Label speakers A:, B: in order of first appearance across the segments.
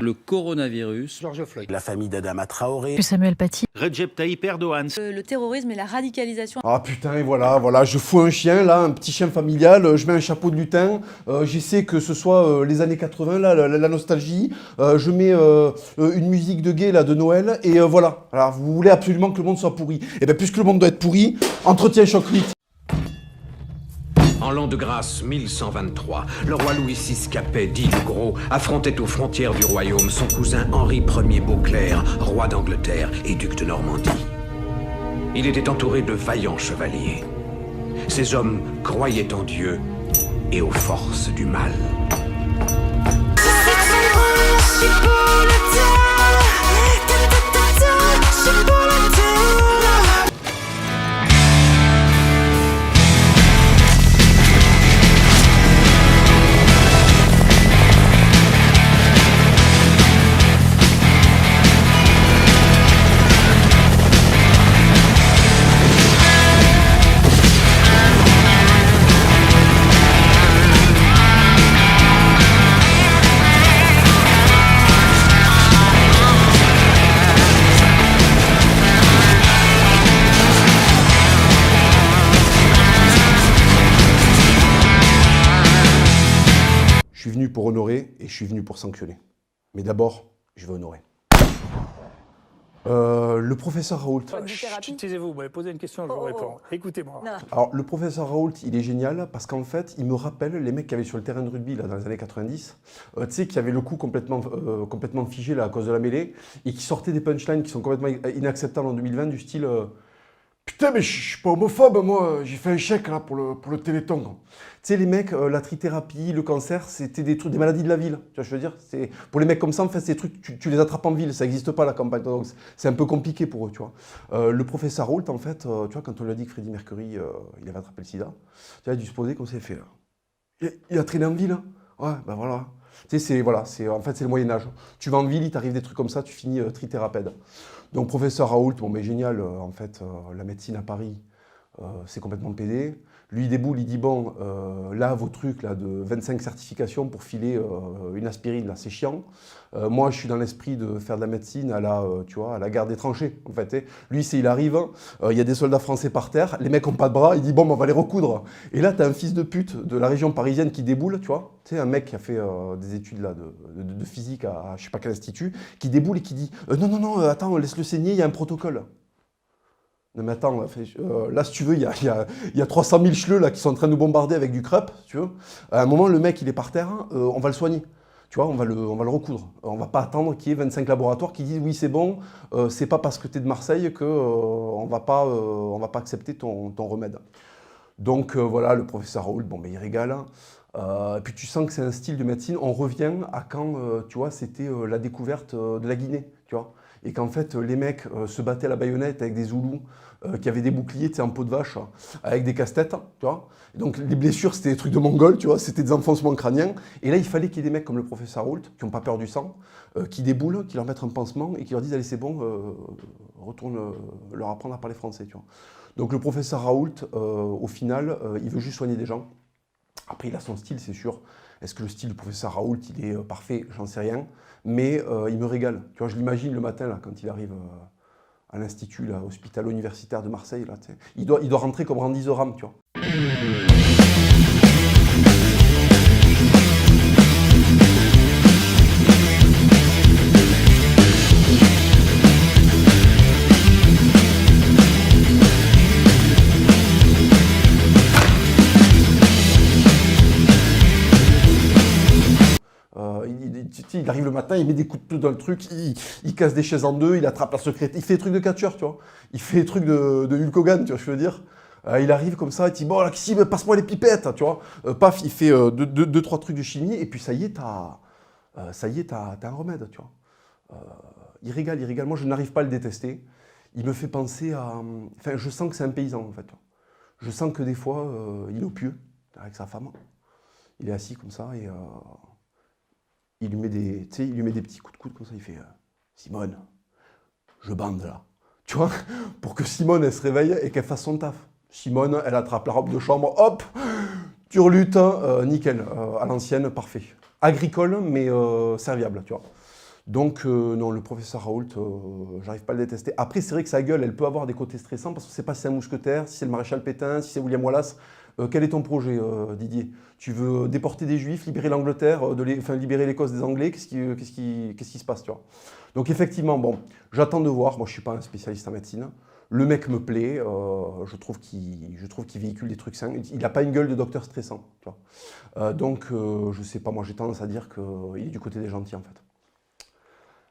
A: le coronavirus.
B: George Floyd.
C: La famille d'Adama Traoré.
D: Samuel Paty.
A: Recep Tayyip Erdogan.
E: Le terrorisme et la radicalisation.
B: Ah putain, et voilà, je fous un chien là, un petit chien familial, je mets un chapeau de lutin, j'essaie que ce soit les années 80 là, la nostalgie, je mets une musique de gay là, de Noël, et voilà. Alors vous voulez absolument que le monde soit pourri. Et bien puisque le monde doit être pourri, entretien choc 8.
F: En l'an de grâce 1123, le roi Louis VI Capet, dit le Gros, affrontait aux frontières du royaume son cousin Henri Ier Beauclerc, roi d'Angleterre et duc de Normandie. Il était entouré de vaillants chevaliers. Ces hommes croyaient en Dieu et aux forces du mal.
B: Je suis venu pour honorer et je suis venu pour sanctionner. Mais d'abord, je vais honorer. Le professeur Raoult.
G: Taisez-vous, vous m'avez posé une question, je vous réponds. Écoutez-moi.
B: Alors, le professeur Raoult, il est génial parce qu'en fait, il me rappelle les mecs qui avaient sur le terrain de rugby là, dans les années 90, tu sais, qui avaient le cou complètement figé là, à cause de la mêlée et qui sortaient des punchlines qui sont complètement inacceptables en 2020 du style putain, mais je suis pas homophobe, moi, j'ai fait un chèque là, pour le Téléthon. Tu sais, les mecs, la trithérapie, le cancer, c'était des trucs, des maladies de la ville. Tu vois, je veux dire, pour les mecs comme ça, en fait, c'est des trucs, tu les attrapes en ville, ça n'existe pas la campagne. Donc, c'est un peu compliqué pour eux, tu vois. Le professeur Raoult, en fait, tu vois, quand on lui a dit que Freddie Mercury, il avait attrapé le sida, tu vois, il a dû se poser qu'on s'est fait. Il a traîné en ville, hein. Ouais, ben voilà. Tu sais, en fait, c'est le Moyen-Âge. Tu vas en ville, il t'arrive des trucs comme ça, tu finis trithérapeute. Donc, professeur Raoult, bon, mais génial, en fait, la médecine à Paris, c'est complètement pédé. Lui, il déboule, il dit, bon, là, vos trucs là, de 25 certifications pour filer une aspirine, là, c'est chiant. Moi, je suis dans l'esprit de faire de la médecine à la, tu vois, à la guerre des tranchées, en fait. Lui, il arrive, il y a des soldats français par terre, les mecs n'ont pas de bras, il dit, bon, on va les recoudre. Et là, tu as un fils de pute de la région parisienne qui déboule, tu vois. Tu sais, un mec qui a fait des études là, de physique à je sais pas quel institut, qui déboule et qui dit, non, attends, laisse-le saigner, il y a un protocole. Non mais attends, là si tu veux, il y a 300 000 chleux là, qui sont en train de nous bombarder avec du crêpe, si tu veux. À un moment, le mec, il est par terre, on va le soigner. Tu vois, on va le recoudre. On va pas attendre qu'il y ait 25 laboratoires qui disent oui, c'est bon, c'est pas parce que tu es de Marseille que on va pas accepter ton remède. Donc voilà, le professeur Raoult, bon, mais il régale. Et puis tu sens que c'est un style de médecine. On revient à quand, tu vois, c'était la découverte de la Guinée, tu vois. Et qu'en fait, les mecs se battaient à la baïonnette avec des Zoulous qui avaient des boucliers, tu sais, en peau de vache, avec des casse-têtes, tu vois. Et donc les blessures, c'était des trucs de Mongols, tu vois, c'était des enfoncements crâniens. Et là, il fallait qu'il y ait des mecs comme le professeur Raoult, qui n'ont pas peur du sang, qui déboulent, qui leur mettent un pansement et qui leur disent, allez, c'est bon, retourne leur apprendre à parler français, tu vois. Donc le professeur Raoult, au final, il veut juste soigner des gens. Après, il a son style, c'est sûr. Est-ce que le style du professeur Raoult, il est parfait? J'en sais rien. Mais il me régale. Tu vois, je l'imagine le matin, là, quand il arrive à l'Institut, là, hospital universitaire de Marseille. Là, il doit rentrer comme Randy Zoram, tu vois. Il arrive le matin, il met des coups de pied dans le truc, il casse des chaises en deux, il attrape la secrétaire, il fait des trucs de catcheur, tu vois. Il fait des trucs de Hulk Hogan, tu vois, je veux dire. Il arrive comme ça, il dit, bon, là, passe-moi les pipettes, tu vois. Paf, il fait deux, trois trucs de chimie, et puis ça y est, t'as un remède, tu vois. Il régale. Moi, je n'arrive pas à le détester. Il me fait penser à... Enfin, je sens que c'est un paysan, en fait. Je sens que des fois, il est au pieu, avec sa femme. Il est assis comme ça, et... il lui met des petits coups de coude comme ça, il fait Simone, je bande là. Tu vois, pour que Simone, elle se réveille et qu'elle fasse son taf. Simone, elle attrape la robe de chambre, hop, turlute, nickel, à l'ancienne, parfait. Agricole, mais serviable, tu vois. Donc non, le professeur Raoult, j'arrive pas à le détester. Après, c'est vrai que sa gueule, elle peut avoir des côtés stressants parce qu'on ne sait pas si c'est un mousquetaire, si c'est le maréchal Pétain, si c'est William Wallace. Quel est ton projet, Didier? Tu veux déporter des Juifs, libérer l'Angleterre, enfin libérer l'Écosse des Anglais? Qu'est-ce qui se passe, tu vois? Donc effectivement, bon, j'attends de voir. Moi, je suis pas un spécialiste en médecine. Le mec me plaît. Je trouve qu'il véhicule des trucs sains. Il n'a pas une gueule de docteur stressant, tu vois. Donc, je sais pas. Moi, j'ai tendance à dire qu'il est du côté des gentils, en fait.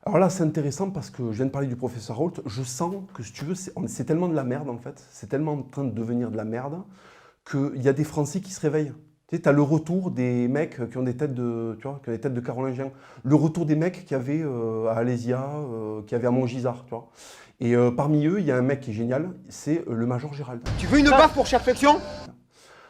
B: Alors là, c'est intéressant parce que je viens de parler du professeur Raoult. Je sens que, si tu veux, c'est tellement de la merde, en fait. C'est tellement en train de devenir de la merde qu'il y a des Français qui se réveillent. Tu sais, tu as le retour des mecs qui ont des têtes de, tu vois, qui ont des têtes de carolingiens. Le retour des mecs qu'il y avait à Alésia, qu'il y avait à Montgisard, tu vois. Et parmi eux, il y a un mec qui est génial, c'est le Major Gérald.
C: Tu veux une baffe pour chaque flexion?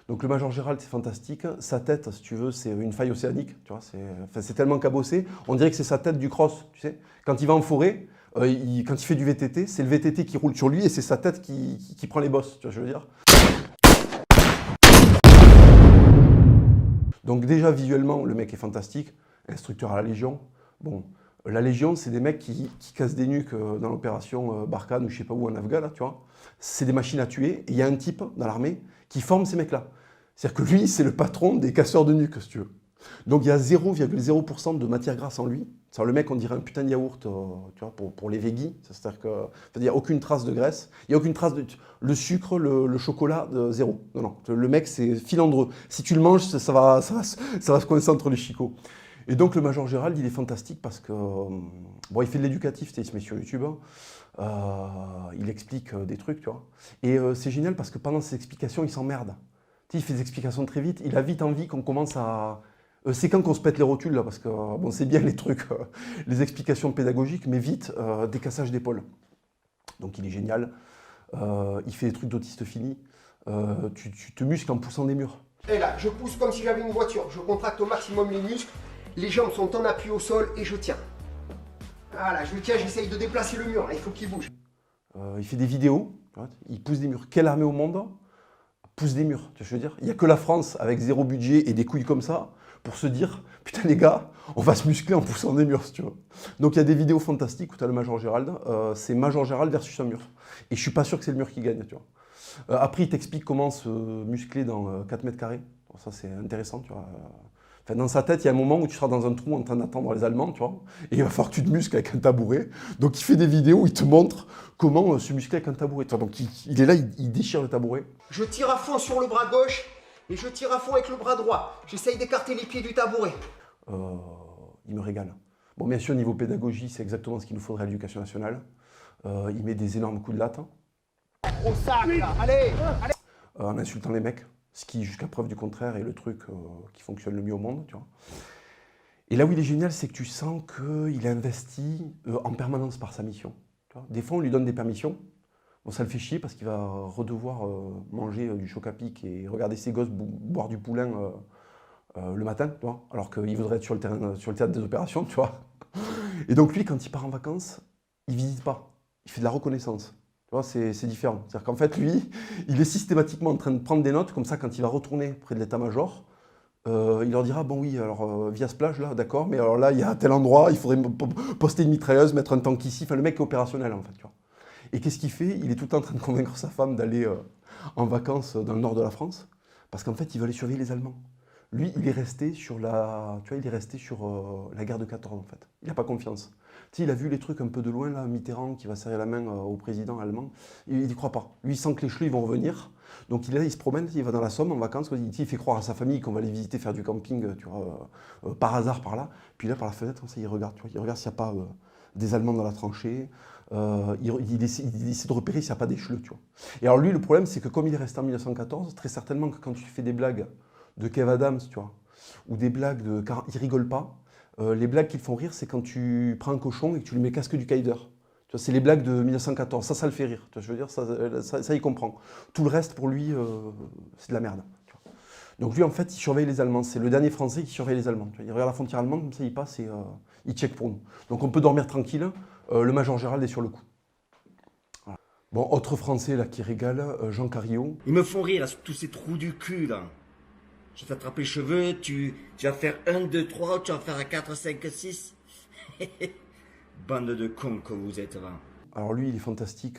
B: Donc le Major Gérald, c'est fantastique. Sa tête, si tu veux, c'est une faille océanique. Tu vois, c'est tellement cabossé. On dirait que c'est sa tête du cross, tu sais. Quand il va en forêt, quand il fait du VTT, c'est le VTT qui roule sur lui et c'est sa tête qui prend les bosses, tu vois ce que je veux dire. Donc déjà, visuellement, le mec est fantastique. Instructeur à la Légion. Bon, la Légion, c'est des mecs qui cassent des nuques dans l'opération Barkhane ou je sais pas où en Afghan, là, tu vois. C'est des machines à tuer. Et il y a un type dans l'armée qui forme ces mecs-là. C'est-à-dire que lui, c'est le patron des casseurs de nuques, si tu veux. Donc il y a 0,0% de matière grasse en lui. Le mec, on dirait un putain de yaourt, tu vois, pour les veggies. C'est-à-dire qu'il n'y a aucune trace de graisse. Il n'y a aucune trace de... Le sucre, le chocolat, zéro. Non, non. Le mec, c'est filandreux. Si tu le manges, ça va se coincer entre les chicots. Et donc le Major Gérald, il est fantastique parce que... bon, il fait de l'éducatif, il se met sur YouTube. Il explique des trucs, tu vois. Et c'est génial parce que pendant ses explications, il s'emmerde. Tu sais, il fait des explications très vite. Il a vite envie qu'on commence à... c'est quand qu'on se pète les rotules, là, parce que bon, c'est bien les trucs, les explications pédagogiques, mais vite, des cassages d'épaule. Donc il est génial. Il fait des trucs d'autiste fini. Tu te muscles en poussant des murs.
C: Et là, je pousse comme si j'avais une voiture. Je contracte au maximum les muscles. Les jambes sont en appui au sol et je tiens. Voilà, je tiens, j'essaye de déplacer le mur. Là, il faut qu'il bouge.
B: Il fait des vidéos. Il pousse des murs. Quelle armée au monde pousse des murs, tu vois ce que je veux dire? Il n'y a que la France, avec zéro budget et des couilles comme ça, pour se dire, putain les gars, on va se muscler en poussant des murs, si tu veux. Donc il y a des vidéos fantastiques où tu as le Major Gérald, c'est Major Gérald versus un mur. Et je suis pas sûr que c'est le mur qui gagne, tu vois. Après, il t'explique comment se muscler dans 4 mètres carrés. Bon, ça, c'est intéressant, tu vois. Enfin, dans sa tête, il y a un moment où tu seras dans un trou en train d'attendre les Allemands, tu vois. Et il va falloir que tu te muscles avec un tabouret. Donc il fait des vidéos où il te montre comment se muscler avec un tabouret. Donc il est là, il déchire le tabouret.
C: Je tire à fond sur le bras gauche et je tire à fond avec le bras droit. J'essaye d'écarter les pieds du tabouret.
B: Il me régale. Bon, bien sûr, niveau pédagogie, c'est exactement ce qu'il nous faudrait à l'éducation nationale. Il met des énormes coups de latte.
C: Au sac, là. Allez, allez.
B: En insultant les mecs, ce qui, jusqu'à preuve du contraire, est le truc qui fonctionne le mieux au monde, tu vois. Et là où il est génial, c'est que tu sens qu'il est investi en permanence par sa mission. Tu vois. Des fois, on lui donne des permissions. Bon, ça le fait chier parce qu'il va redevoir manger du choc à pic et regarder ses gosses boire du poulain le matin, tu vois, alors qu'il voudrait être sur le théâtre des opérations, tu vois. Et donc lui, quand il part en vacances, il visite pas, il fait de la reconnaissance. Tu vois, c'est différent. C'est-à-dire qu'en fait, lui, il est systématiquement en train de prendre des notes, comme ça, quand il va retourner près de l'état-major, il leur dira, bon oui, alors via ce plage là, d'accord, mais alors là, il y a tel endroit, il faudrait poster une mitrailleuse, mettre un tank ici, enfin le mec est opérationnel en fait, tu vois. Et qu'est-ce qu'il fait? Il est tout le temps en train de convaincre sa femme d'aller en vacances dans le nord de la France, parce qu'en fait, il veut aller surveiller les Allemands. Lui, il est resté sur la, tu vois, il est resté sur la guerre de 14 en fait. Il n'a pas confiance. Tu sais, il a vu les trucs un peu de loin, là, Mitterrand qui va serrer la main au président allemand. Il n'y croit pas. Lui, il sent que les chleux, ils vont revenir. Donc il se promène, il va dans la Somme en vacances. Il fait croire à sa famille qu'on va les visiter, faire du camping, tu vois, par hasard par là. Puis là, par la fenêtre, comme ça, il regarde, tu vois, il regarde s'il n'y a pas des Allemands dans la tranchée. Il essaie de repérer s'il n'y a pas des chleux, tu vois. Et alors lui, le problème, c'est que comme il est resté en 1914, très certainement que quand tu fais des blagues de Kev Adams, tu vois, ou des blagues de... Car il rigole pas. Les blagues qui le font rire, c'est quand tu prends un cochon et que tu lui mets casque du Kaiser. Tu vois, c'est les blagues de 1914. Ça le fait rire. Tu vois, je veux dire, ça, il comprend. Tout le reste, pour lui, c'est de la merde. Tu vois. Donc lui, en fait, il surveille les Allemands. C'est le dernier Français qui surveille les Allemands. Tu vois, il regarde la frontière allemande, comme ça, il passe et il check pour nous. Donc on peut dormir tranquille. Le Major Gérald est sur le coup. Voilà. Bon, autre Français là qui régale, Jean Carillo.
D: Ils me font rire, là, tous ces trous du cul, là. Je vais t'attraper les cheveux, tu vas faire 1, 2, 3, tu vas faire un 4, 5, 6. Bande de cons que vous êtes, va.
B: Alors lui, il est fantastique.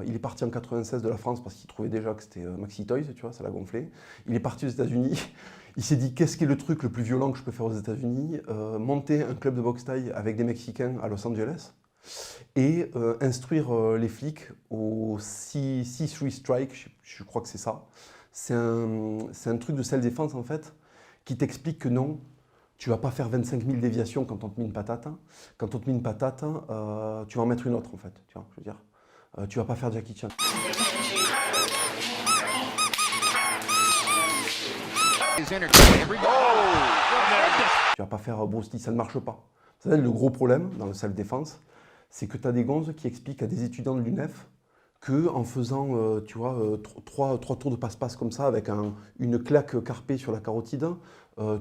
B: Il est parti en 96 de la France parce qu'il trouvait déjà que c'était Maxi Toys, tu vois, ça l'a gonflé. Il est parti aux États-Unis. Il s'est dit, qu'est-ce qui est le truc le plus violent que je peux faire aux États-Unis? Monter un club de boxe thaï avec des Mexicains à Los Angeles et instruire les flics au C3 Strike, je crois que c'est ça. C'est un truc de self-défense en fait, qui t'explique que non, tu vas pas faire 25 000 déviations quand on te met une patate. Quand on te met une patate, tu vas en mettre une autre en fait. Tu vois, je veux dire, tu vas pas faire Jackie Chan. Tu vas pas faire Bruce Lee, ça ne marche pas. Ça, le gros problème dans le self-défense, c'est que tu as des gonzes qui expliquent à des étudiants de l'UNEF qu'en faisant tu vois, trois tours de passe-passe comme ça, avec une claque carpée sur la carotide,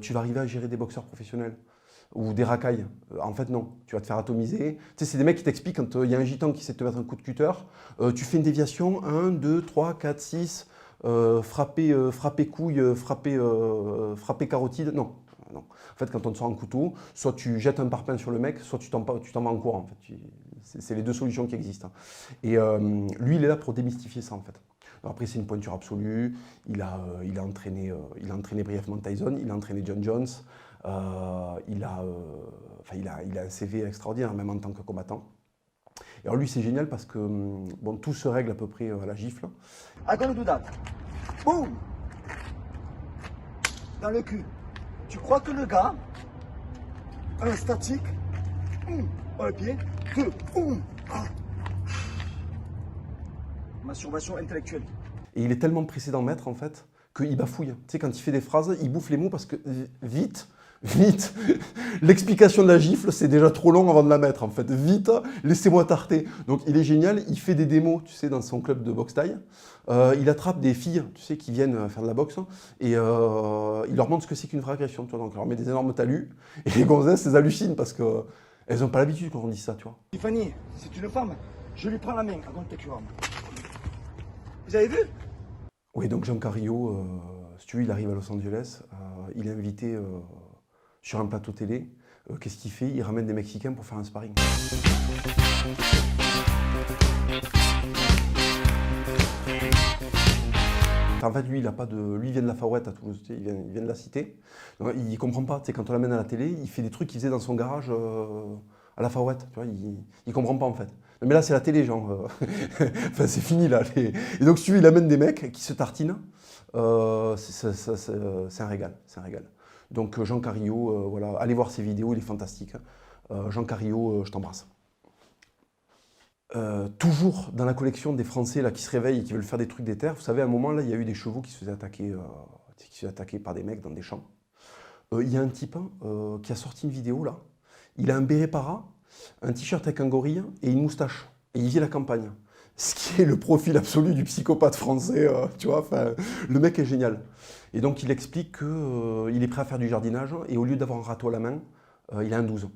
B: tu vas arriver à gérer des boxeurs professionnels ou des racailles. En fait, non, tu vas te faire atomiser. Tu sais, c'est des mecs qui t'expliquent quand il y a un gitan qui essaie de te mettre un coup de cutter, tu fais une déviation, 1, 2, 3, 4, 6, frapper couille, frapper carotide. Non. Non. En fait, quand on te sort un couteau, soit tu jettes un parpaing sur le mec, soit tu t'en vas en courant. En fait. C'est les deux solutions qui existent. Et lui, il est là pour démystifier ça, en fait. Alors après, c'est une pointure absolue. Il a entraîné brièvement Tyson, il a entraîné John Jones. Il a un CV extraordinaire, même en tant que combattant. Et alors lui, c'est génial parce que bon, tout se règle à peu près à la gifle.
H: I'm gonna do that. Boum. Dans le cul. Tu crois que le gars, un statique, un pied, 2, masturbation intellectuelle.
B: Et il est tellement pressé d'en mettre en fait qu'il bafouille. Tu sais, quand il fait des phrases, il bouffe les mots parce que vite, l'explication de la gifle, c'est déjà trop long avant de la mettre en fait. Vite, laissez-moi tarter. Donc il est génial, il fait des démos, tu sais, dans son club de boxe thaï. Il attrape des filles, tu sais, qui viennent faire de la boxe et il leur montre ce que c'est qu'une vraie agression. Tu vois, donc il leur met des énormes talus et les gonzesses, elles hallucinent parce que elles n'ont pas l'habitude quand on dit ça, tu vois.
H: Tiffany, c'est une femme. Je lui prends la main. I'm gonna take your arm. Vous avez vu?
B: Oui, donc Jean Carillo, si tu veux, il arrive à Los Angeles, il est invité sur un plateau télé. Qu'est-ce qu'il fait? Il ramène des Mexicains pour faire un sparring. En fait, lui, lui, il vient de la Faouette à Toulouse, tu sais, il vient de la cité. Donc, il comprend pas. Tu sais, quand on l'amène à la télé, il fait des trucs qu'il faisait dans son garage à la Faouette. Tu vois, il comprend pas en fait. Non, mais là, c'est la télé, genre. Enfin, c'est fini là. Et donc, si tu veux, il amène des mecs qui se tartinent. C'est un régal, c'est un régal. Donc Jean Carillo, voilà, allez voir ses vidéos, il est fantastique. Jean Carillo, je t'embrasse. Toujours dans la collection des Français là, qui se réveillent et qui veulent faire des trucs des terres, vous savez, à un moment, là, il y a eu des chevaux qui se faisaient attaquer par des mecs dans des champs. Il y a un type qui a sorti une vidéo, là. Il a un béret para, un t-shirt avec un gorille et une moustache. Et il vit la campagne. Ce qui est le profil absolu du psychopathe français, tu vois, le mec est génial. Et donc il explique qu'il est prêt à faire du jardinage et au lieu d'avoir un râteau à la main, il a un 12.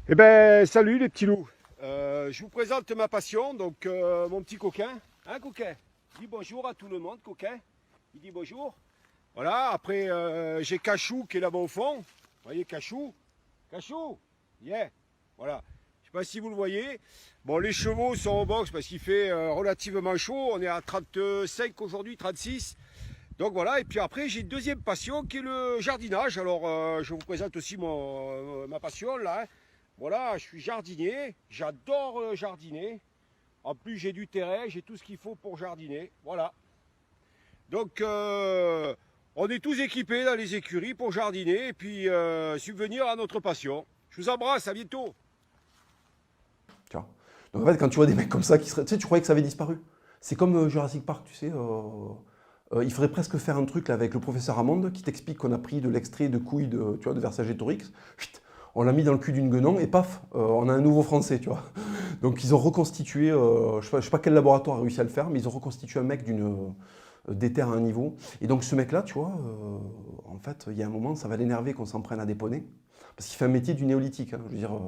I: Eh ben, salut les petits loups. Je vous présente ma passion, donc mon petit coquin. Hein, coquin? Dis bonjour à tout le monde, coquin. Il dit bonjour. Voilà, après j'ai Cachou qui est là-bas au fond. Vous voyez Cachou? Cachou? Yeah. Voilà. Je sais pas si vous le voyez. Bon, les chevaux sont au box parce qu'il fait relativement chaud. On est à 35 aujourd'hui, 36. Donc voilà, et puis après j'ai une deuxième passion qui est le jardinage. Alors je vous présente aussi ma passion là. Hein. Voilà, je suis jardinier, j'adore jardiner. En plus j'ai du terrain, j'ai tout ce qu'il faut pour jardiner. Voilà. Donc on est tous équipés dans les écuries pour jardiner et puis subvenir à notre passion. Je vous embrasse, à bientôt.
B: Tu vois. Donc en fait, quand tu vois des mecs comme ça qui seraient, tu sais, tu croyais que ça avait disparu. C'est comme Jurassic Park, tu sais. Il faudrait presque faire un truc là, avec le professeur Hammond qui t'explique qu'on a pris de l'extrait de couilles de Vercingétorix, on l'a mis dans le cul d'une guenon et paf, on a un nouveau français, tu vois. Donc ils ont reconstitué, je sais pas quel laboratoire a réussi à le faire, mais ils ont reconstitué un mec des terres à un niveau. Et donc ce mec-là, tu vois, en fait, il y a un moment, ça va l'énerver qu'on s'en prenne à des poneys, parce qu'il fait un métier du néolithique, hein, je veux dire...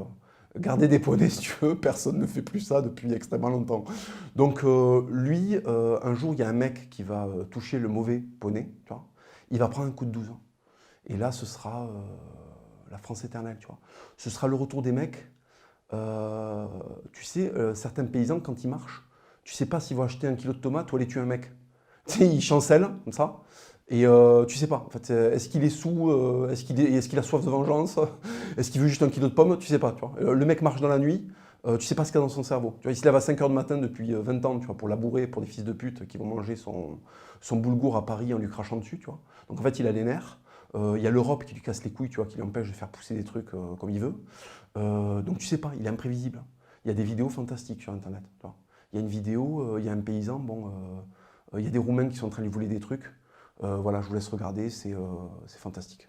B: garder des poneys, si tu veux, personne ne fait plus ça depuis extrêmement longtemps. Donc lui, un jour, il y a un mec qui va toucher le mauvais poney, tu vois. Il va prendre un coup de 12 ans. Et là, ce sera la France éternelle, tu vois. Ce sera le retour des mecs tu sais, certains paysans, quand ils marchent, tu sais pas s'ils vont acheter 1 kilo de tomates ou aller tuer un mec. Tu sais, ils chancellent, comme ça, et tu sais pas. En fait, est-ce qu'il est sous, est-ce qu'il a soif de vengeance, est-ce qu'il veut juste 1 kilo de pommes, tu sais pas. Tu vois. Le mec marche dans la nuit, tu sais pas ce qu'il y a dans son cerveau. Tu vois, il se lève à 5 h du matin depuis 20 ans, tu vois, pour labourer, pour des fils de pute qui vont manger son boulgour à Paris en lui crachant dessus, tu vois. Donc en fait, il a les nerfs. Il y a l'Europe qui lui casse les couilles, tu vois, qui l'empêche de faire pousser des trucs comme il veut. Donc tu sais pas, il est imprévisible. Il y a des vidéos fantastiques sur Internet. Tu vois. Il y a une vidéo, il y a un paysan, bon, il y a des Roumains qui sont en train de lui voler des trucs. Voilà, je vous laisse regarder, c'est fantastique.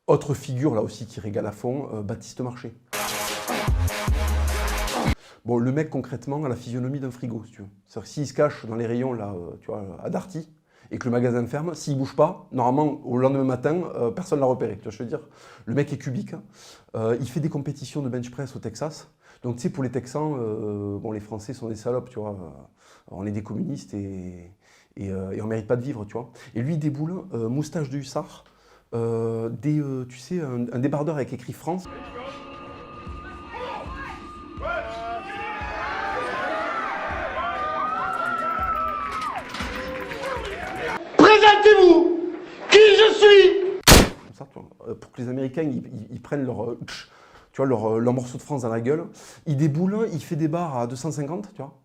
B: Autre figure là aussi qui régale à fond, Baptiste Marché. Bon, le mec concrètement a la physionomie d'un frigo, si tu veux. C'est-à-dire que s'il se cache dans les rayons là, tu vois, à Darty, et que le magasin ferme, s'il bouge pas, normalement au lendemain matin, personne ne l'a repéré. Tu vois, je veux dire, le mec est cubique. Il fait des compétitions de bench press au Texas. Donc tu sais, pour les Texans, bon, les Français sont des salopes, tu vois. On est des communistes et on mérite pas de vivre, tu vois. Et lui il déboule, moustache de hussard. Tu sais, un débardeur avec écrit France.
H: Présentez-vous qui je suis.
B: Comme ça, pour que les Américains ils prennent tu vois, leur morceau de France dans la gueule. Il déboule, il fait des bars à 250, tu vois,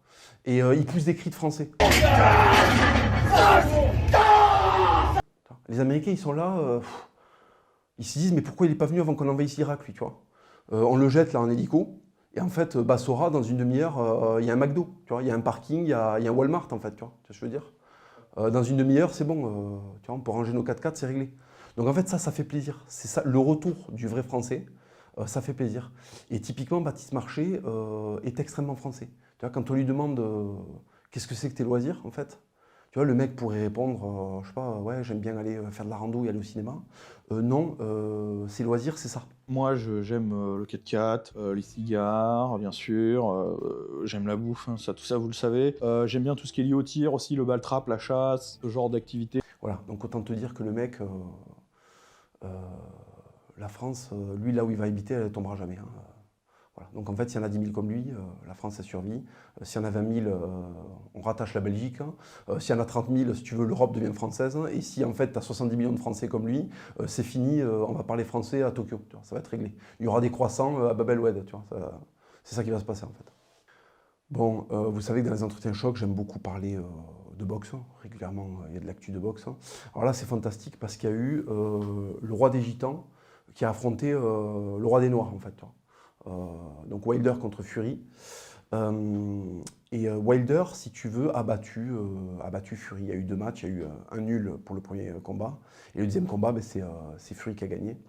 B: et il pousse des cris de français. Les Américains, ils sont là, ils se disent, mais pourquoi il n'est pas venu avant qu'on envahisse l'Irak, lui, tu vois. On le jette là en hélico, et en fait, Bassora, dans une demi-heure, il y a un McDo, tu vois, il y a un parking, il y a un Walmart, en fait, tu vois ce que je veux dire. Dans une demi-heure, c'est bon, tu vois, on peut ranger nos 4x4, c'est réglé. Donc en fait, ça fait plaisir. C'est ça, le retour du vrai français, ça fait plaisir. Et typiquement, Baptiste Marché est extrêmement français. Tu vois, quand on lui demande qu'est-ce que c'est que tes loisirs, en fait, tu vois, le mec pourrait répondre, je sais pas, ouais, j'aime bien aller faire de la rando et aller au cinéma. Non, ses loisirs, c'est ça.
J: Moi, j'aime le 4x4, les cigares, bien sûr. J'aime la bouffe, hein, ça, tout ça, vous le savez. J'aime bien tout ce qui est lié au tir aussi, le ball trap, la chasse, ce genre d'activité.
B: Voilà, donc autant te dire que le mec, la France, lui, là où il va habiter, elle ne tombera jamais. Hein. Voilà. Donc en fait, s'il y en a 10 000 comme lui, la France, elle survit. S'il y en a 20 000, on rattache la Belgique. Hein. S'il y en a 30 000, si tu veux, l'Europe devient française. Et si en fait, tu as 70 millions de Français comme lui, c'est fini, on va parler français à Tokyo. Tu vois, ça va être réglé. Il y aura des croissants à Bab el-Oued. C'est ça qui va se passer en fait. Bon, vous savez que dans les entretiens chocs, j'aime beaucoup parler de boxe. Hein. Régulièrement, il y a de l'actu de boxe. Hein. Alors là, c'est fantastique parce qu'il y a eu le roi des Gitans qui a affronté le roi des Noirs en fait. Tu vois. Donc Wilder contre Fury. Wilder, si tu veux, a battu Fury. Il y a eu 2 matchs, il y a eu un nul pour le premier combat. Et le deuxième combat, c'est Fury qui a gagné.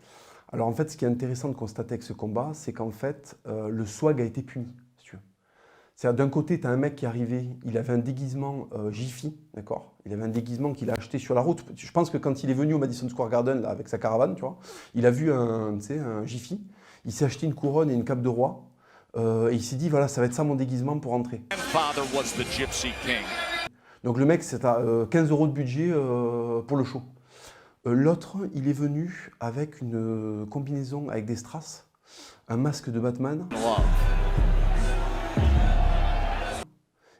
B: Alors en fait, ce qui est intéressant de constater avec ce combat, c'est qu'en fait, le swag a été puni, si tu veux. C'est-à-dire d'un côté, tu as un mec qui est arrivé, il avait un déguisement Jiffy, d'accord. Il avait un déguisement qu'il a acheté sur la route. Je pense que quand il est venu au Madison Square Garden là, avec sa caravane, tu vois, il a vu un Jiffy. Il s'est acheté une couronne et une cape de roi. Et il s'est dit, voilà, ça va être ça mon déguisement pour rentrer. Donc le mec, c'est à 15 € de budget pour le show. L'autre, il est venu avec une combinaison avec des strass, un masque de Batman. Wow.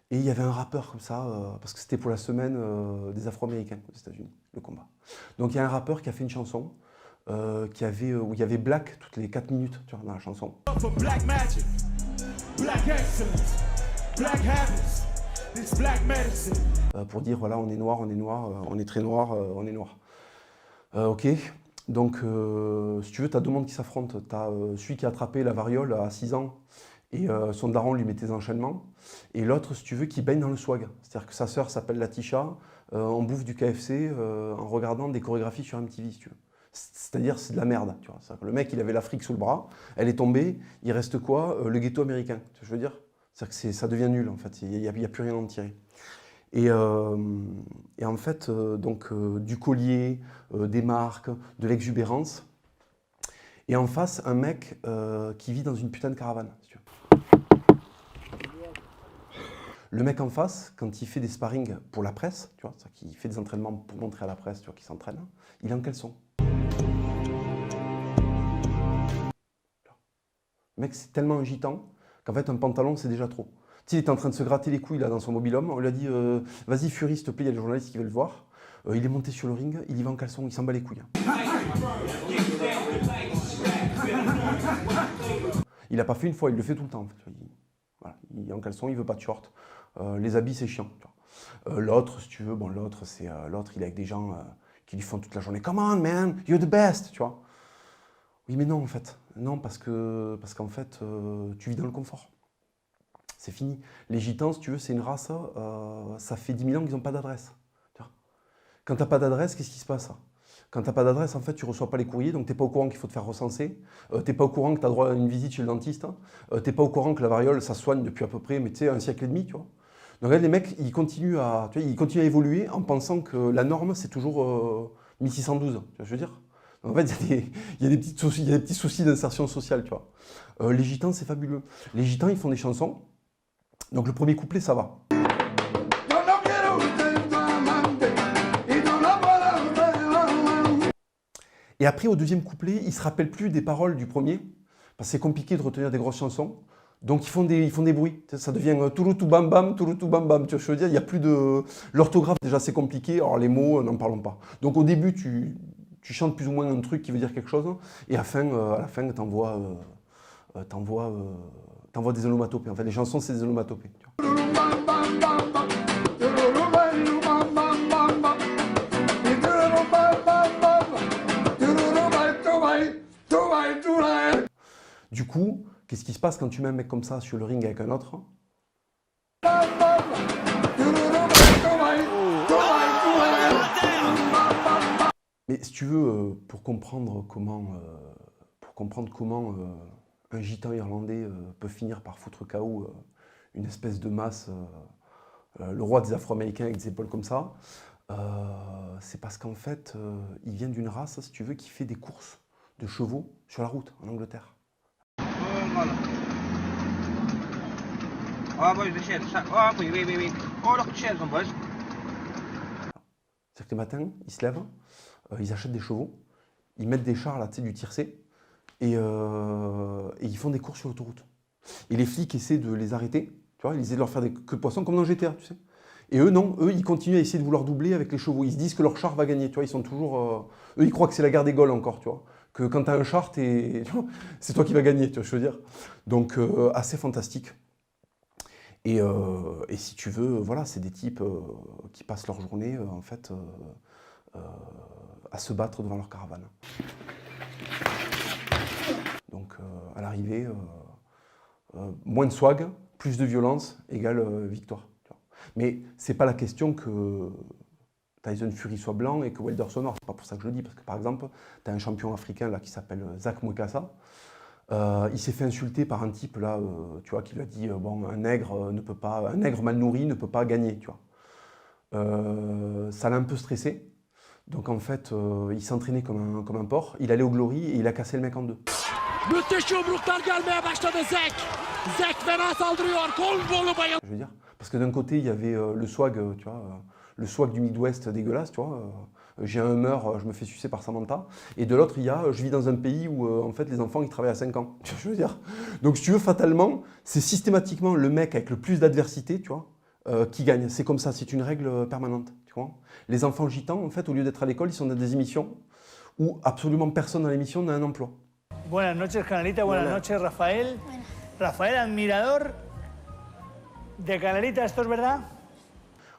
B: Et il y avait un rappeur comme ça, parce que c'était pour la semaine des Afro-Américains aux États-Unis, le combat. Donc il y a un rappeur qui a fait une chanson. Où il y avait Black toutes les 4 minutes, tu vois, dans la chanson. Pour dire, voilà, on est noir, on est très noir, on est noir. Ok, donc si tu veux, tu as 2 mondes qui s'affrontent. Tu as celui qui a attrapé la variole à 6 ans et son daron lui mettait des enchaînements. Et l'autre, si tu veux, qui baigne dans le swag. C'est-à-dire que sa sœur s'appelle Latisha, on bouffe du KFC en regardant des chorégraphies sur MTV, si tu veux. C'est-à-dire, c'est de la merde. Tu vois. Le mec, il avait l'Afrique sous le bras, elle est tombée, il reste quoi? Le ghetto américain, tu vois, je veux dire. C'est-à-dire que ça devient nul, en fait, il n'y a plus rien à en tirer. Et en fait, du collier, des marques, de l'exubérance. Et en face, un mec qui vit dans une putain de caravane, si tu veux. Le mec en face, quand il fait des sparring pour la presse, tu vois, qu'il fait des entraînements pour montrer à la presse, tu vois, qu'il s'entraîne, il est en caleçon. Le mec, c'est tellement un gitan qu'en fait, un pantalon, c'est déjà trop. Tu sais, il est en train de se gratter les couilles là, dans son mobil-homme. On lui a dit vas-y, Fury, s'il te plaît, il y a des journalistes qui veulent le voir. Il est monté sur le ring, il y va en caleçon, il s'en bat les couilles. Il n'a pas fait une fois, il le fait tout le temps. En fait. Il est en caleçon, il veut pas de short. Les habits, c'est chiant. L'autre, si tu veux, l'autre, il est avec des gens qui lui font toute la journée. Come on, man, you're the best, tu vois. Oui, mais non, en fait. Non, parce qu'en fait, tu vis dans le confort. C'est fini. Les gitans, si tu veux, c'est une race, ça fait 10 000 ans qu'ils n'ont pas d'adresse. Quand tu n'as pas d'adresse, qu'est-ce qui se passe? Quand tu n'as pas d'adresse, en fait, tu ne reçois pas les courriers, donc tu n'es pas au courant qu'il faut te faire recenser. Tu n'es pas au courant que tu as droit à une visite chez le dentiste. Tu n'es pas au courant que la variole, ça soigne depuis à peu près, mais tu sais, un siècle et demi, tu vois. Donc là, les mecs, ils continuent à évoluer en pensant que la norme, c'est toujours 1612, tu vois, je veux dire. En fait, il y a des petits soucis d'insertion sociale, tu vois. Les gitans, c'est fabuleux. Les gitans, ils font des chansons. Donc le premier couplet, ça va. Et après, au deuxième couplet, ils ne se rappellent plus des paroles du premier, parce que c'est compliqué de retenir des grosses chansons. Donc ils font des bruits. Ça devient touloutou bam bam, touloutou bam bam. Tu vois, je veux dire, il n'y a plus de... L'orthographe, déjà, c'est compliqué. Alors les mots, n'en parlons pas. Donc au début, tu chantes plus ou moins un truc qui veut dire quelque chose. Et à la fin, t'envoies des onomatopées. En fait, les chansons, c'est des onomatopées. Tu vois. Du coup, qu'est-ce qui se passe quand tu mets un mec comme ça sur le ring avec un autre? Mais si tu veux, pour comprendre comment un gitan irlandais peut finir par foutre KO une espèce de masse, le roi des Afro-Américains avec des épaules comme ça, c'est parce qu'en fait, il vient d'une race, si tu veux, qui fait des courses de chevaux sur la route en Angleterre. C'est-à-dire que le matin, ils se lèvent, ils achètent des chevaux, ils mettent des chars là, tu sais, du tiercé, et ils font des courses sur l'autoroute. Et les flics essaient de les arrêter, tu vois, ils essaient de leur faire des queues de poisson comme dans GTA, tu sais. Et eux, non, eux, ils continuent à essayer de vouloir doubler avec les chevaux. Ils se disent que leur char va gagner, tu vois, ils sont toujours... eux, ils croient que c'est la guerre des Gaules encore, tu vois. Que quand tu as un char, c'est toi qui vas gagner, tu vois, je veux dire. Donc, assez fantastique. Et si tu veux, voilà, c'est des types qui passent leur journée, en fait, à se battre devant leur caravane. Donc, à l'arrivée, moins de swag, plus de violence, égale victoire. Tu vois. Mais c'est pas la question que Tyson Fury soit blanc et que Wilder soit noir. C'est pas pour ça que je le dis, parce que par exemple, tu as un champion africain là, qui s'appelle Zach Mwekassa. Il s'est fait insulter par un type là, tu vois, qui lui a dit bon, un nègre mal nourri ne peut pas gagner, tu vois. Ça l'a un peu stressé. Donc en fait, il s'entraînait comme un porc. Il allait au Glory et il a cassé le mec en deux. Je veux dire, parce que d'un côté, il y avait le swag, tu vois, le swag du Midwest dégueulasse, tu vois. J'ai un Hummer, je me fais sucer par Samantha. Et de l'autre, il y a, je vis dans un pays où, en fait, les enfants, ils travaillent à 5 ans. Tu vois, je veux dire. Donc, si tu veux, fatalement, c'est systématiquement le mec avec le plus d'adversité, tu vois, qui gagne. C'est comme ça, c'est une règle permanente, tu vois. Les enfants gitans, en fait, au lieu d'être à l'école, ils sont dans des émissions où absolument personne dans l'émission n'a un emploi.
K: Buenas noches, Canalita. Buenas noches, Rafael. Rafael, admirador de Canalita, ¿esto es verdad?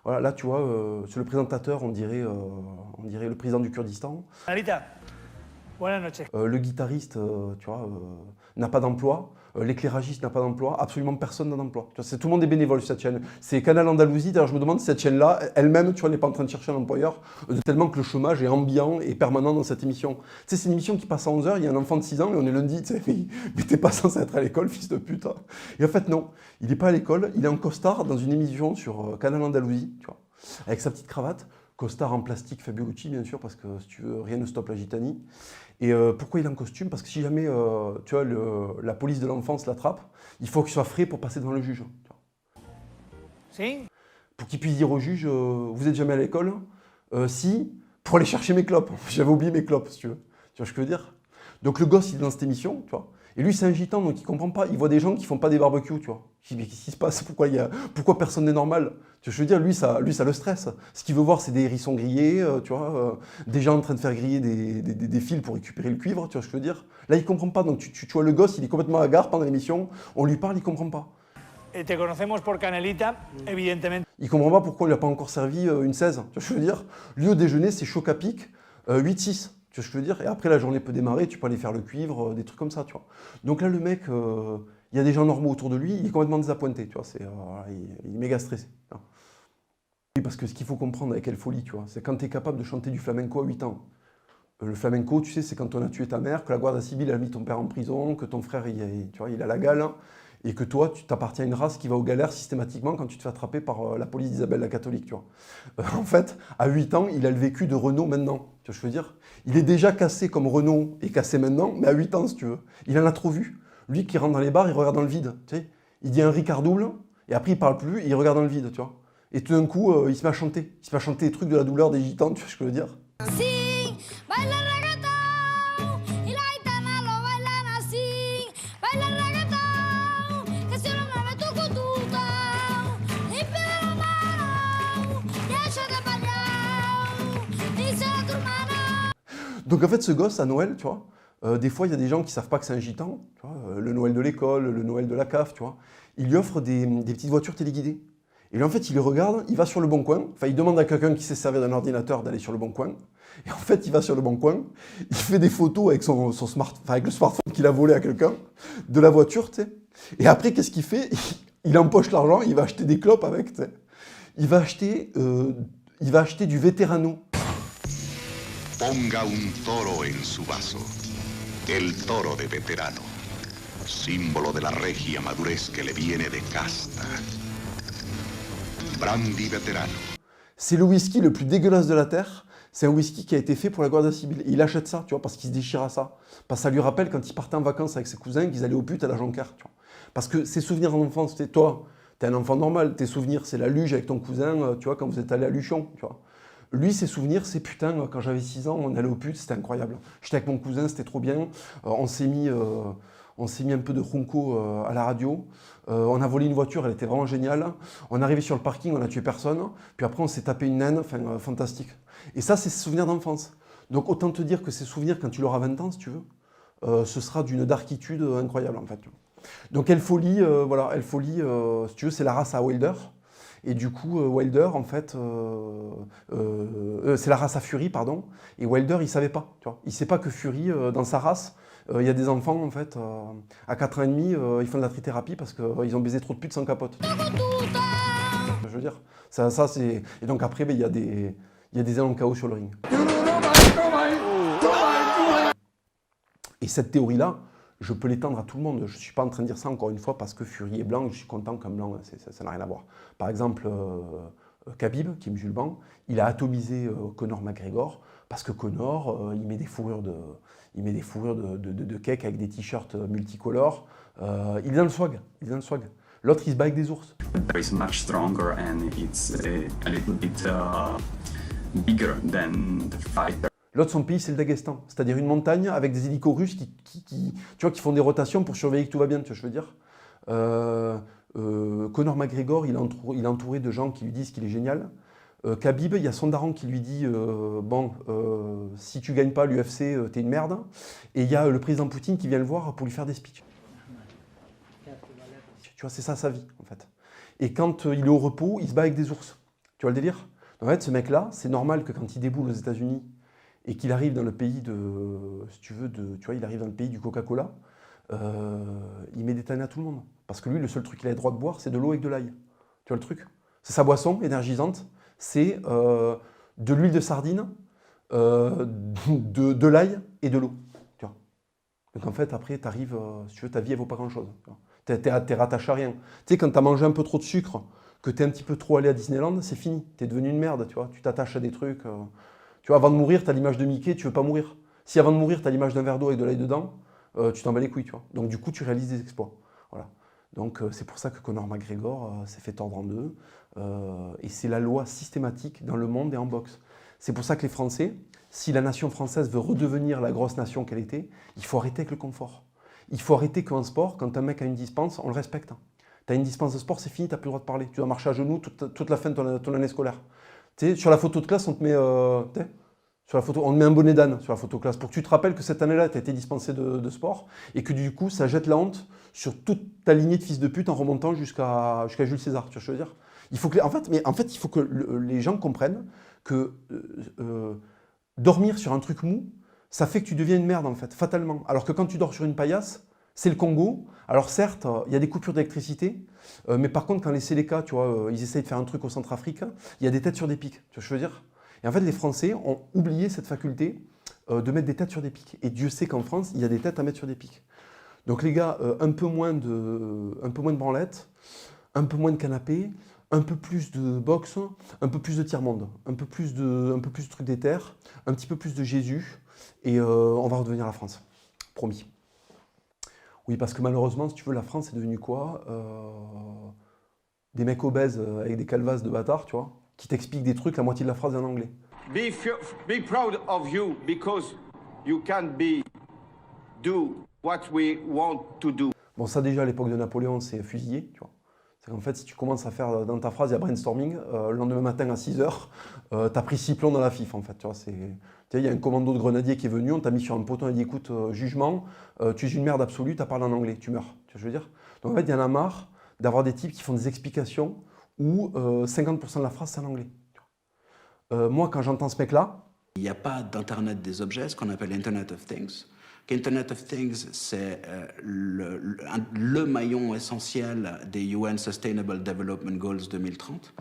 B: Voilà, là, tu vois, sur le présentateur, on dirait le président du Kurdistan.
K: Canalita, buenas noches.
B: Le guitariste, tu vois, n'a pas d'emploi. L'éclairagiste n'a pas d'emploi. Absolument personne n'a d'emploi. Tout le monde est bénévole sur cette chaîne. C'est Canal Andalousie. D'ailleurs, je me demande si cette chaîne-là, elle-même, tu vois, n'est pas en train de chercher un employeur, tellement que le chômage est ambiant et permanent dans cette émission. Tu sais, c'est une émission qui passe à 11h, il y a un enfant de 6 ans et on est lundi, tu sais, mais t'es pas censé être à l'école, fils de pute. Et en fait, non. Il n'est pas à l'école, il est en costard dans une émission sur Canal Andalousie, tu vois. avec sa petite cravate, costard en plastique Fabucci bien sûr, parce que si tu veux, rien ne stoppe la Gitanie. Et pourquoi il est en costume? Parce que si jamais tu vois, la police de l'enfance l'attrape, il faut qu'il soit frais pour passer devant le juge.
K: Si?
B: Pour qu'il puisse dire au juge, vous êtes jamais à l'école? Si, pour aller chercher mes clopes. J'avais oublié mes clopes, si tu veux. Tu vois ce que je veux dire? Donc le gosse, il est dans cette émission, tu vois. Et lui, c'est un gitan, donc il comprend pas. Il voit des gens qui font pas des barbecues, tu vois. Il dit, mais qu'est-ce qui se passe? Pourquoi personne n'est normal? Tu vois, je veux dire, lui, ça le stresse. Ce qu'il veut voir, c'est des hérissons grillés, tu vois, des gens en train de faire griller des fils pour récupérer le cuivre, tu vois ce que je veux dire. Là, il comprend pas. Donc tu vois le gosse, il est complètement hagard pendant l'émission. On lui parle, il comprend pas.
K: Te conocemos por Canelita, evidentemente.
B: Il comprend pas pourquoi on lui a pas encore servi une 16. Tu vois ce que je veux dire. Lui, au déjeuner, c'est choc à pic, 8-6. Tu vois ce que je veux dire? Et après, la journée peut démarrer, tu peux aller faire le cuivre, des trucs comme ça, tu vois. Donc là, le mec, il y a des gens normaux autour de lui, il est complètement désappointé, tu vois. Il est méga stressé. Oui, parce que ce qu'il faut comprendre avec quelle folie, tu vois, c'est quand tu es capable de chanter du flamenco à 8 ans. Le flamenco, tu sais, c'est quand on a tué ta mère, que la Guardia Civile a mis ton père en prison, que ton frère, tu vois, il a la gale, hein, et que toi, tu t'appartiens à une race qui va aux galères systématiquement quand tu te fais attraper par la police d'Isabelle la catholique, tu vois. En fait, à 8 ans, il a le vécu de Renaud maintenant, tu vois ce que je veux dire? Il est déjà cassé comme Renaud est cassé maintenant, mais à 8 ans, si tu veux. Il en a trop vu. Lui qui rentre dans les bars, il regarde dans le vide, tu sais. Il dit un Ricard double, et après il parle plus, et il regarde dans le vide, tu vois. Et tout d'un coup, il se met à chanter. Il se met à chanter des trucs de la douleur des gitans, tu vois ce que je veux dire? Donc en fait, ce gosse, à Noël, tu vois, des fois, il y a des gens qui ne savent pas que c'est un gitan, tu vois, le Noël de l'école, le Noël de la CAF, tu vois. Il lui offre des petites voitures téléguidées. Et lui, en fait, il les regarde, il va sur le bon coin, enfin, il demande à quelqu'un qui sait servir d'un ordinateur d'aller sur le bon coin. Et en fait, il va sur le bon coin, il fait des photos avec avec le smartphone qu'il a volé à quelqu'un, de la voiture, tu sais. Et après, qu'est-ce qu'il fait? Il empoche l'argent, il va acheter des clopes avec, tu sais. Il va acheter du Veterano.
L: Ponga un toro en su vaso, el toro de Veterano, símbolo de la regia madurez que le viene de casta. Brandy Veterano.
B: C'est le whisky le plus dégueulasse de la Terre. C'est un whisky qui a été fait pour la Guardia Civile. Et il achète ça, tu vois, parce qu'il se déchire à ça. Parce que ça lui rappelle quand il partait en vacances avec ses cousins qu'ils allaient au but à la Jonquière, tu vois. Parce que ses souvenirs d'enfance, c'était toi, t'es un enfant normal, tes souvenirs, c'est la luge avec ton cousin, tu vois, quand vous êtes allé à Luchon, tu vois. Lui, ses souvenirs, c'est putain, quand j'avais 6 ans, on allait au pute, c'était incroyable. J'étais avec mon cousin, c'était trop bien. On s'est mis un peu de Junco à la radio. On a volé une voiture, elle était vraiment géniale. On est arrivé sur le parking, on a tué personne. Puis après, on s'est tapé une naine, enfin, fantastique. Et ça, c'est ses souvenirs d'enfance. Donc autant te dire que ces souvenirs, quand tu l'auras 20 ans, si tu veux, ce sera d'une darkitude incroyable, en fait. Donc Elle Folie, voilà, Elle Folie, si tu veux, c'est la race à Wilder. Et du coup, Wilder, en fait, c'est la race à Fury, pardon. Et Wilder, il ne savait pas, tu vois. Il ne sait pas que Fury, dans sa race, il y a des enfants, en fait, à 4 ans et demi, ils font de la trithérapie parce qu'ils ont baisé trop de putes sans capote. Je veux dire, ça c'est... Et donc après, il y a des éléments de chaos sur le ring. Et cette théorie-là, je peux l'étendre à tout le monde. Je ne suis pas en train de dire ça encore une fois parce que Fury est blanc, je suis content qu'un blanc, ça n'a rien à voir. Par exemple, Khabib, qui est musulman, il a atomisé Conor McGregor parce que Conor, il met des fourrures de cake avec des t-shirts multicolores. Il est dans le swag, L'autre, il se bat avec des ours.
M: It's much stronger and it's a little bit bigger than the fighter.
B: L'autre, son pays, c'est le Daghestan, c'est-à-dire une montagne avec des hélicos russes tu vois, qui font des rotations pour surveiller que tout va bien, tu vois, je veux dire. Conor McGregor, il est entouré de gens qui lui disent qu'il est génial. Khabib, il y a son daron qui lui dit si tu gagnes pas l'UFC, t'es une merde. Et il y a le président Poutine qui vient le voir pour lui faire des speeches. Tu vois, c'est ça sa vie, en fait. Et quand il est au repos, il se bat avec des ours. Tu vois le délire? En fait, ce mec-là, c'est normal que quand il déboule aux États-Unis et qu'il arrive dans le pays si tu veux, tu vois, il arrive dans le pays du Coca-Cola, il met des tannes à tout le monde. Parce que lui, le seul truc qu'il a le droit de boire, c'est de l'eau avec de l'ail. Tu vois le truc? C'est sa boisson énergisante, c'est de l'huile de sardine, de l'ail et de l'eau. Tu vois. Donc en fait, après, tu arrives, si tu veux, ta vie, elle vaut pas grand-chose. Tu es rattaché à rien. Tu sais, quand tu as mangé un peu trop de sucre, que tu es un petit peu trop allé à Disneyland, c'est fini. Tu es devenu une merde, tu vois. Tu t'attaches à des trucs. Tu vois, avant de mourir, tu as l'image de Mickey, tu veux pas mourir. Si avant de mourir, tu as l'image d'un verre d'eau avec de l'ail dedans, tu t'en bats les couilles, tu vois. Donc du coup, tu réalises des exploits. Voilà. Donc c'est pour ça que Conor McGregor s'est fait tordre en deux. Et c'est la loi systématique dans le monde et en boxe. C'est pour ça que les Français, si la nation française veut redevenir la grosse nation qu'elle était, il faut arrêter avec le confort. Il faut arrêter qu'en sport, quand un mec a une dispense, on le respecte. Tu as une dispense de sport, c'est fini, tu n'as plus le droit de parler. Tu dois marcher à genoux toute la fin de ton année scolaire. Tu sais, sur la photo de classe, on te met, sur la photo, on te met un bonnet d'âne sur la photo de classe pour que tu te rappelles que cette année-là, tu as été dispensé de sport et que du coup, ça jette la honte sur toute ta lignée de fils de pute en remontant jusqu'à Jules César. Tu vois ce que je veux dire? Il faut que, en fait, il faut que les gens comprennent que dormir sur un truc mou, ça fait que tu deviens une merde, en fait, fatalement. Alors que quand tu dors sur une paillasse, c'est le Congo. Alors certes, il y a des coupures d'électricité, mais par contre, quand les Séléka, tu vois, ils essayent de faire un truc au Centrafrique, il y a des têtes sur des pics. Tu vois ce que je veux dire? Et en fait, les Français ont oublié cette faculté de mettre des têtes sur des pics. Et Dieu sait qu'en France, il y a des têtes à mettre sur des pics. Donc les gars, un peu moins de branlettes, un peu moins de canapé, un peu plus de boxe, un peu plus de tiers-monde, un peu plus de trucs d'éther, un petit peu plus de Jésus, et on va redevenir la France. Promis. Oui, parce que malheureusement, si tu veux, la France est devenue quoi? Des mecs obèses avec des calvasses de bâtards, tu vois, qui t'expliquent des trucs, la moitié de la phrase est en anglais.
N: Be proud of you because you can do what we want to do.
B: Bon, ça déjà, à l'époque de Napoléon, c'est fusillé, tu vois. C'est qu'en fait, si tu commences à faire dans ta phrase, il y a brainstorming, le lendemain matin à 6h, t'as pris 6 plombs dans la FIF, en fait, tu vois. Il y a un commando de grenadiers qui est venu, on t'a mis sur un poteau, on a dit, écoute, jugement, tu es une merde absolue, t'as parlé en anglais, tu meurs. Tu vois ce que je veux dire? Donc en fait, il y en a marre d'avoir des types qui font des explications où 50% de la phrase, c'est en anglais. Moi, quand j'entends ce mec-là...
O: Il n'y a pas d'Internet des objets, ce qu'on appelle Internet of Things. Internet of Things, c'est le maillon essentiel des UN Sustainable Development Goals 2030,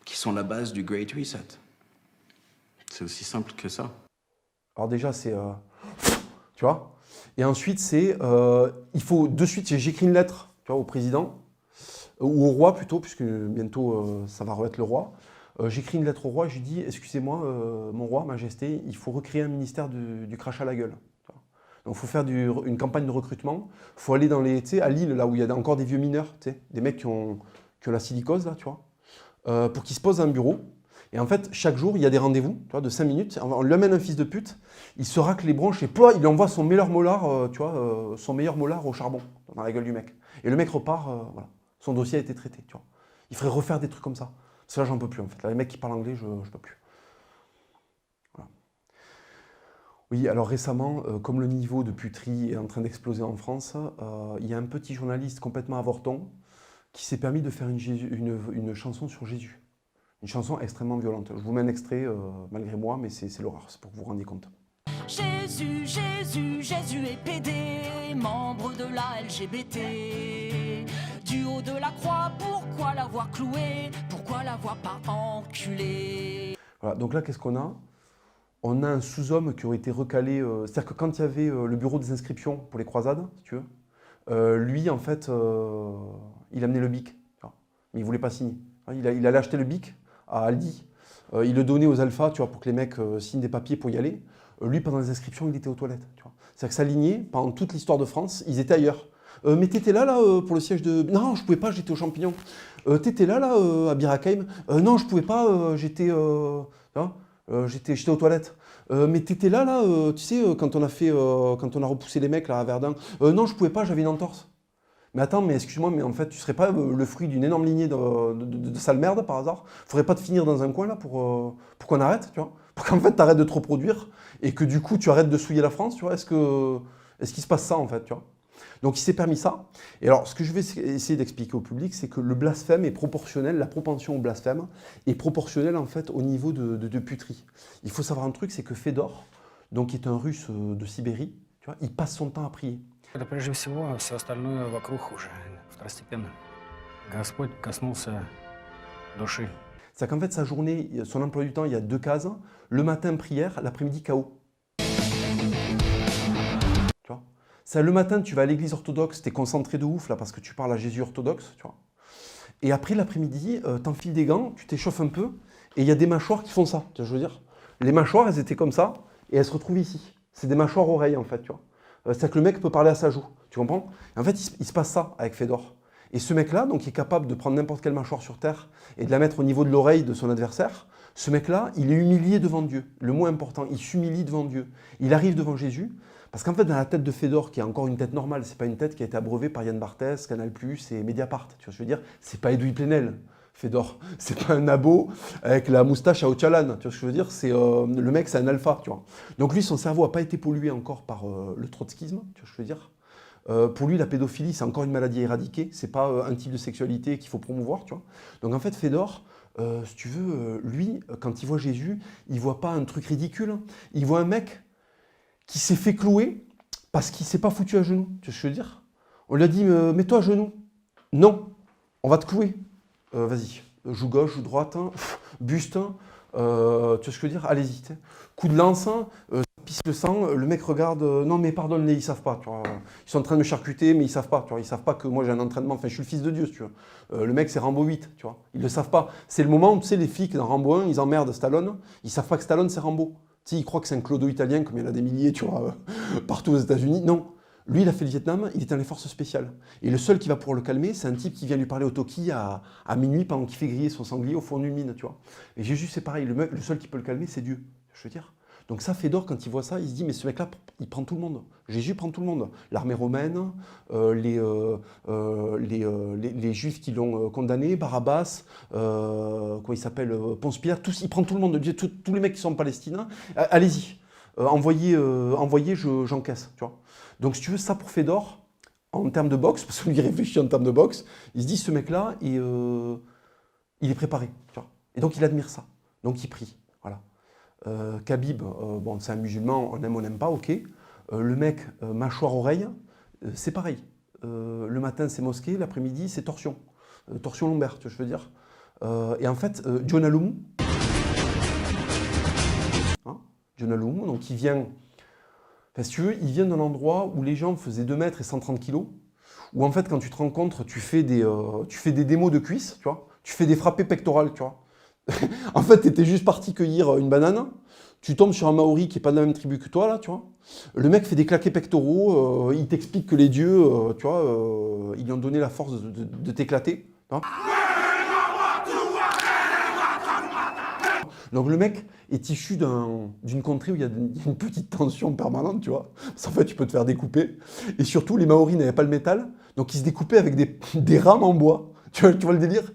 O: qui sont la base du Great Reset. C'est aussi simple que ça.
B: Alors déjà, c'est... tu vois? Et ensuite, c'est... il faut de suite... J'écris une lettre, tu vois, au président, ou au roi plutôt, puisque bientôt, ça va être le roi. J'écris une lettre au roi et je lui dis, excusez-moi, mon roi, majesté, il faut recréer un ministère du crachat à la gueule. Donc il faut faire une campagne de recrutement, il faut aller dans les, tu sais, à Lille, là où il y a encore des vieux mineurs, tu sais, des mecs qui ont la silicose, là, tu vois, pour qu'ils se posent à un bureau. Et en fait, chaque jour, il y a des rendez-vous, tu vois, de 5 minutes, on lui amène un fils de pute, il se racle les bronches et il lui envoie son meilleur molar, tu vois, son meilleur molar au charbon, dans la gueule du mec. Et le mec repart, voilà, son dossier a été traité, tu vois. Il faudrait refaire des trucs comme ça. Parce que là, j'en peux plus, en fait. Là, les mecs qui parlent anglais, je peux plus. Voilà. Oui, alors récemment, comme le niveau de puterie est en train d'exploser en France, il y a un petit journaliste complètement avorton qui s'est permis de faire une chanson sur Jésus. Une chanson extrêmement violente. Je vous mets un extrait, malgré moi, mais c'est l'horreur, c'est pour que vous vous rendiez compte.
P: Jésus, Jésus, Jésus est pédé, membre de la LGBT. Du haut de la croix, pourquoi l'avoir cloué? Pourquoi l'avoir pas enculé?
B: Voilà, donc là, qu'est-ce qu'on a? On a un sous-homme qui aurait été recalé. C'est-à-dire que quand il y avait le bureau des inscriptions pour les croisades, si tu veux, lui, en fait, il amenait le bic. Mais il ne voulait pas signer. Il allait acheter le bic à Aldi. Il le donnait aux alphas, tu vois, pour que les mecs signent des papiers pour y aller. Lui, pendant les inscriptions, il était aux toilettes. C'est-à-dire que s'aligner, pendant toute l'histoire de France, ils étaient ailleurs. Mais t'étais là, pour le siège de... Non, je pouvais pas, j'étais aux champignons. T'étais là, à Bir Hakeim. Non, je pouvais pas, j'étais aux toilettes. Mais t'étais là, tu sais, quand on a repoussé les mecs là à Verdun. Non, je pouvais pas, j'avais une entorse. Mais attends, mais excuse-moi, mais en fait, tu serais pas le fruit d'une énorme lignée de sale merde par hasard? Faudrait pas te finir dans un coin là pour qu'on arrête, tu vois? Pour qu'en fait, t'arrêtes de trop produire et que du coup, tu arrêtes de souiller la France, tu vois? Est-ce qu'il se passe ça en fait, tu vois? Donc il s'est permis ça. Et alors, ce que je vais essayer d'expliquer au public, c'est que le blasphème est proportionnel, la propension au blasphème est proportionnelle en fait au niveau de puterie. Il faut savoir un truc, c'est que Fédor, donc qui est un Russe de Sibérie, tu vois, il passe son temps à prier.
Q: Это прежде всего, все остальное вокруг уже второстепенно. Господь коснулся души.
B: C'est qu'en fait, sa journée, son emploi du temps, il y a 2 cases. Le matin, prière, l'après-midi, chaos. Tu vois? Ça, le matin, tu vas à l'église orthodoxe, tu es concentré de ouf, là, parce que tu parles à Jésus orthodoxe, tu vois. Et après, l'après-midi, t'enfiles des gants, tu t'échauffes un peu, et il y a des mâchoires qui font ça, tu vois, je veux dire. Les mâchoires, elles étaient comme ça, et elles se retrouvent ici. C'est des mâchoires oreilles, en fait, tu vois. C'est-à-dire que le mec peut parler à sa joue, tu comprends? Et en fait, il se passe ça avec Fedor. Et ce mec-là, donc, il est capable de prendre n'importe quelle mâchoire sur Terre et de la mettre au niveau de l'oreille de son adversaire. Ce mec-là, il est humilié devant Dieu. Le mot important, il s'humilie devant Dieu. Il arrive devant Jésus, parce qu'en fait, dans la tête de Fedor, qui est encore une tête normale, c'est pas une tête qui a été abreuvée par Yann Barthès, Canal+, et Mediapart, tu vois ce que je veux dire? C'est pas Edoui Plenel, Fedor. C'est pas un abo avec la moustache à Ocalan, tu vois ce que je veux dire? C'est le mec, c'est un alpha, tu vois. Donc lui, son cerveau n'a pas été pollué encore par le trotskisme, tu vois ce que je veux dire? Pour lui, la pédophilie, c'est encore une maladie à éradiquer. C'est pas un type de sexualité qu'il faut promouvoir, tu vois. Donc en fait, Fedor, si tu veux, lui, quand il voit Jésus, il voit pas un truc ridicule. Il voit un mec qui s'est fait clouer parce qu'il s'est pas foutu à genoux. Tu vois ce que je veux dire? On lui a dit, mets-toi à genoux. Non, on va te clouer. Vas-y, joue gauche, joue droite, hein, buste. Tu vois ce que je veux dire? Allez-y. Coup de lance, pisse le sang, le mec regarde, non mais pardonne-les, ils savent pas, tu vois. Ils sont en train de me charcuter, mais ils savent pas, tu vois. Ils savent pas que moi j'ai un entraînement, enfin je suis le fils de Dieu, si tu veux. Le mec c'est Rambo 8, tu vois. Ils le savent pas. C'est le moment où, tu sais, les flics dans Rambo 1, ils emmerdent Stallone, ils savent pas que Stallone c'est Rambo. Tu sais, ils croient que c'est un clodo italien, comme il y en a des milliers, tu vois, partout aux États-Unis. Non. Lui, il a fait le Vietnam, il est dans les forces spéciales. Et le seul qui va pouvoir le calmer, c'est un type qui vient lui parler au Toki à minuit pendant qu'il fait griller son sanglier au fond d'une mine, tu vois. Et Jésus, c'est pareil, le seul qui peut le calmer, c'est Dieu, je veux dire. Donc ça, Fedor, quand il voit ça, il se dit, mais ce mec-là, il prend tout le monde. Jésus prend tout le monde. L'armée romaine, les Juifs qui l'ont condamné, Barabbas, comment il s'appelle, Ponce Pilate, tous, il prend tout le monde. Tous les mecs qui sont palestiniens, allez-y, envoyez, j'encaisse, tu vois. Donc si tu veux, ça pour Fedor, en termes de boxe, parce qu'il réfléchit en termes de boxe, il se dit, ce mec-là, il est préparé, tu vois. Et donc il admire ça. Donc il prie, voilà. Khabib, bon, c'est un musulman, on aime, on n'aime pas, ok. Le mec, mâchoire-oreille, c'est pareil. Le matin, c'est mosquée, l'après-midi, c'est torsion. Torsion lombaire, tu vois, je veux dire. Et en fait, John Alomou, hein, John Alomou, donc il vient, enfin, si tu veux, il vient d'un endroit où les gens faisaient 2 mètres et 130 kilos, où en fait, quand tu te rencontres, tu fais des démos de cuisses, tu vois, tu fais des frappés pectorales, tu vois. En fait, tu étais juste parti cueillir une banane, tu tombes sur un Maori qui n'est pas de la même tribu que toi, là, tu vois. Le mec fait des claquets pectoraux, il t'explique que les dieux, tu vois, ils lui ont donné la force de t'éclater. Donc le mec est issu d'une contrée où il y a une petite tension permanente, tu vois. Parce qu'en fait, tu peux te faire découper. Et surtout, les Maoris n'avaient pas le métal, donc ils se découpaient avec des rames en bois. Tu vois le délire?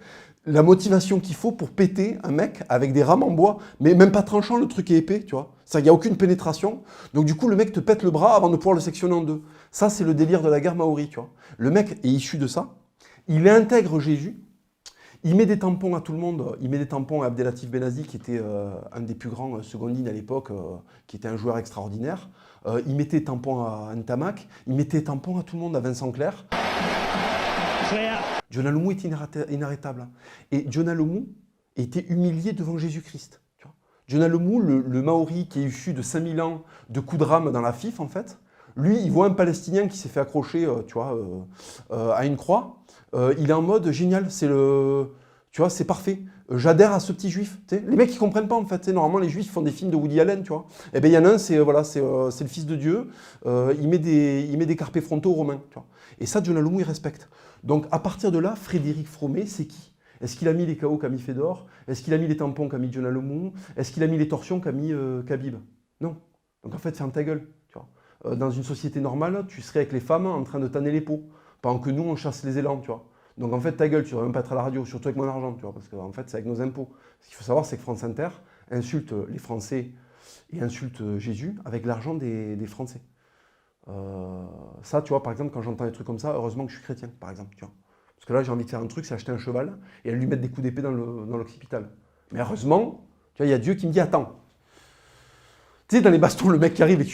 B: La motivation qu'il faut pour péter un mec avec des rames en bois, mais même pas tranchant, le truc est épais, tu vois. Il n'y a aucune pénétration. Donc du coup, le mec te pète le bras avant de pouvoir le sectionner en deux. Ça, c'est le délire de la guerre maori, tu vois. Le mec est issu de ça. Il intègre Jésus. Il met des tampons à tout le monde. Il met des tampons à Abdelatif Benazi, qui était un des plus grands seconde ligne à l'époque, qui était un joueur extraordinaire. Il mettait des tampons à Ntamak. Il mettait des tampons à tout le monde, à Vincent Clerc. John Alomou était inarrêtable. Et John Alomou était humilié devant Jésus-Christ. John Alomou, le Maori qui est issu de 5000 ans de coups de rame dans la FIF, en fait, lui, il voit un Palestinien qui s'est fait accrocher, tu vois, à une croix. Il est en mode génial, c'est tu vois, c'est parfait. J'adhère à ce petit juif. T'sais. Les mecs, ils comprennent pas, en fait. T'sais. Normalement, les juifs font des films de Woody Allen, tu vois. Et bien, il y en a un, c'est voilà, c'est le fils de Dieu. Il met des carpés frontaux romains, tu vois. Et ça, John Alomou, il respecte. Donc, à partir de là, Frédéric Fromet, c'est qui? Est-ce qu'il a mis les KO qu'a mis Fedor? Est-ce qu'il a mis les tampons qu'a mis John Alomou? Est-ce qu'il a mis les torsions qu'a mis Khabib? Non. Donc, en fait, ferme ta gueule, tu vois. Dans une société normale, tu serais avec les femmes en train de tanner les peaux, pendant que nous, on chasse les élans, tu vois. Donc en fait, ta gueule, tu ne devrais même pas être à la radio, surtout avec mon argent, tu vois, parce qu'en fait, c'est avec nos impôts. Ce qu'il faut savoir, c'est que France Inter insulte les Français et insulte Jésus avec l'argent des Français. Ça, tu vois, par exemple, quand j'entends des trucs comme ça, heureusement que je suis chrétien, par exemple, tu vois. Parce que là, j'ai envie de faire un truc, c'est acheter un cheval et aller lui mettre des coups d'épée dans l'occipital. Mais heureusement, tu vois, il y a Dieu qui me dit, attends. Tu sais, dans les bastons, le mec qui arrive et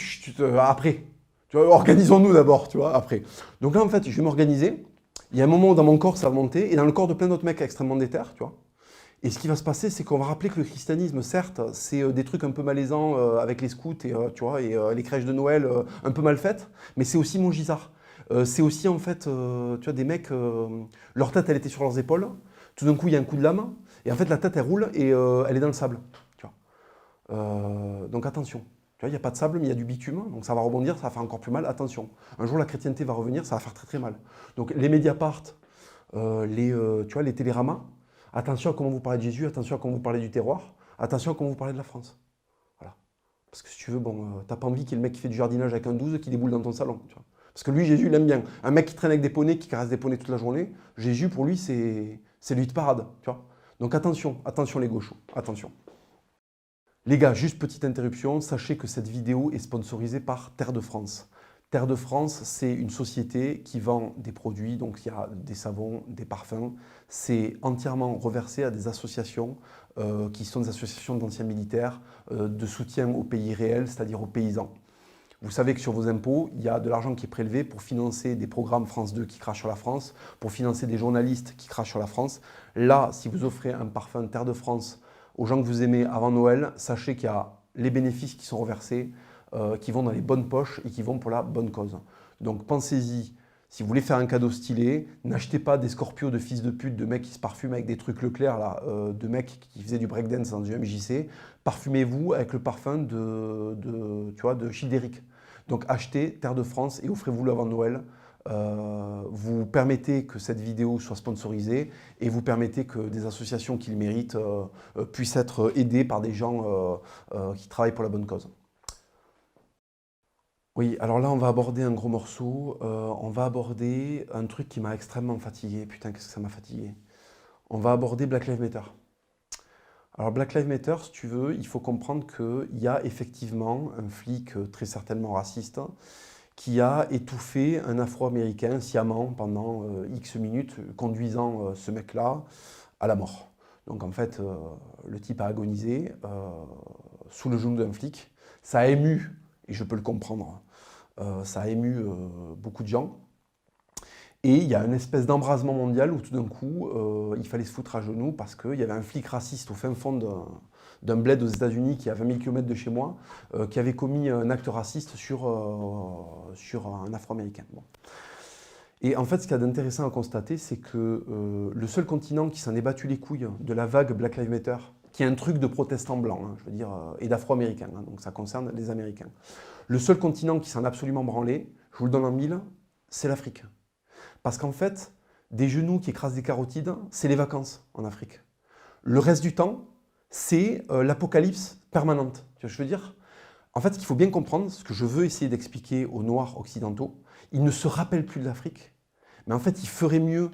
B: après. Tu vois, organisons-nous d'abord, tu vois, après. Donc là, en fait, je vais m'organiser. Il y a un moment où dans mon corps, ça va monter, et dans le corps de plein d'autres mecs extrêmement déter, tu vois. Et ce qui va se passer, c'est qu'on va rappeler que le christianisme, certes, c'est des trucs un peu malaisants avec les scouts et, tu vois, et les crèches de Noël un peu mal faites, mais c'est aussi Montgisard. C'est aussi, en fait, tu vois, des mecs, leur tête, elle était sur leurs épaules, Tout d'un coup, il y a un coup de lame, et en fait, la tête, elle roule, et elle est dans le sable. Tu vois. Donc attention. Tu vois, il n'y a pas de sable, mais il y a du bitume, donc ça va rebondir, ça va faire encore plus mal. Attention. Un jour, la chrétienté va revenir, ça va faire très très mal. Donc les Mediapart, tu vois, les téléramas, attention à comment vous parlez de Jésus, attention à comment vous parlez du terroir, attention à comment vous parlez de la France. Voilà. Parce que si tu veux, bon, t'as pas envie qu'il y ait le mec qui fait du jardinage avec un 12 qui déboule dans ton salon. Tu vois. Parce que lui, Jésus, il aime bien. Un mec qui traîne avec des poneys, qui caresse des poneys toute la journée, Jésus, pour lui, c'est lui de parade. Tu vois. Donc attention, attention les gauchos, attention. Les gars, juste petite interruption, sachez que cette vidéo est sponsorisée par Terre de France. Terre de France, c'est une société qui vend des produits, donc il y a des savons, des parfums. C'est entièrement reversé à des associations qui sont des associations d'anciens militaires, de soutien aux pays réels, c'est-à-dire aux paysans. Vous savez que sur vos impôts, il y a de l'argent qui est prélevé pour financer des programmes France 2 qui crachent sur la France, pour financer des journalistes qui crachent sur la France. Là, si vous offrez un parfum Terre de France aux gens que vous aimez avant Noël, sachez qu'il y a les bénéfices qui sont reversés, qui vont dans les bonnes poches et qui vont pour la bonne cause. Donc pensez-y, si vous voulez faire un cadeau stylé, n'achetez pas des scorpios de fils de pute, de mecs qui se parfument avec des trucs Leclerc, là, de mecs qui faisaient du breakdance dans du MJC. Parfumez-vous avec le parfum tu vois, de Childéric. Donc achetez Terre de France et offrez-vous-le avant Noël. Vous permettez que cette vidéo soit sponsorisée et vous permettez que des associations qui le méritent puissent être aidées par des gens qui travaillent pour la bonne cause. Oui, alors là on va aborder un gros morceau, on va aborder un truc qui m'a extrêmement fatigué, putain qu'est-ce que ça m'a fatigué. On va aborder Black Lives Matter. Alors Black Lives Matter, si tu veux, il faut comprendre qu'il y a effectivement un flic très certainement raciste qui a étouffé un Afro-Américain sciemment pendant X minutes, conduisant ce mec-là à la mort. Donc en fait, le type a agonisé sous le genou d'un flic. Ça a ému, et je peux le comprendre, ça a ému beaucoup de gens. Et il y a une espèce d'embrasement mondial où tout d'un coup, il fallait se foutre à genoux parce qu'il y avait un flic raciste au fin fond d'un bled aux États-Unis qui est à 20 000 km de chez moi, qui avait commis un acte raciste sur un Afro-Américain. Bon. Et en fait, ce qu'il y a d'intéressant à constater, c'est que le seul continent qui s'en est battu les couilles de la vague Black Lives Matter, qui est un truc de protestants blancs, hein, je veux dire, et d'Afro-Américains, hein, donc ça concerne les Américains. Le seul continent qui s'en a absolument branlé, je vous le donne en mille, c'est l'Afrique. Parce qu'en fait, des genoux qui écrasent des carotides, c'est les vacances en Afrique. Le reste du temps, c'est l'apocalypse permanente. Tu vois ce que je veux dire? En fait, ce qu'il faut bien comprendre, ce que je veux essayer d'expliquer aux Noirs occidentaux, ils ne se rappellent plus de l'Afrique, mais en fait, ils feraient mieux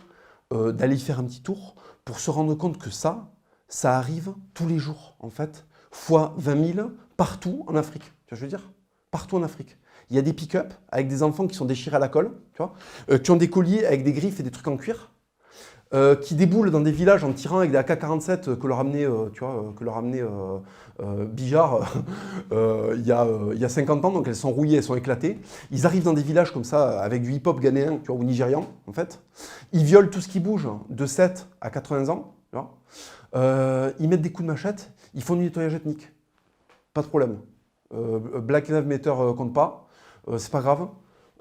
B: d'aller y faire un petit tour pour se rendre compte que ça arrive tous les jours, en fait, fois 20 000 partout en Afrique. Tu vois ce que je veux dire? Partout en Afrique. Il y a des pick-up avec des enfants qui sont déchirés à la colle, tu vois, qui ont des colliers avec des griffes et des trucs en cuir, qui déboulent dans des villages en tirant avec des AK-47 que leur amenait, Bijard il y a 50 ans, donc elles sont rouillées, elles sont éclatées. Ils arrivent dans des villages comme ça, avec du hip-hop ghanéen, tu vois, ou nigérian, en fait. Ils violent tout ce qui bouge de 7 à 80 ans, tu vois. Ils mettent des coups de machette, ils font du nettoyage ethnique. Pas de problème. Black Lives Matter compte pas. C'est pas grave.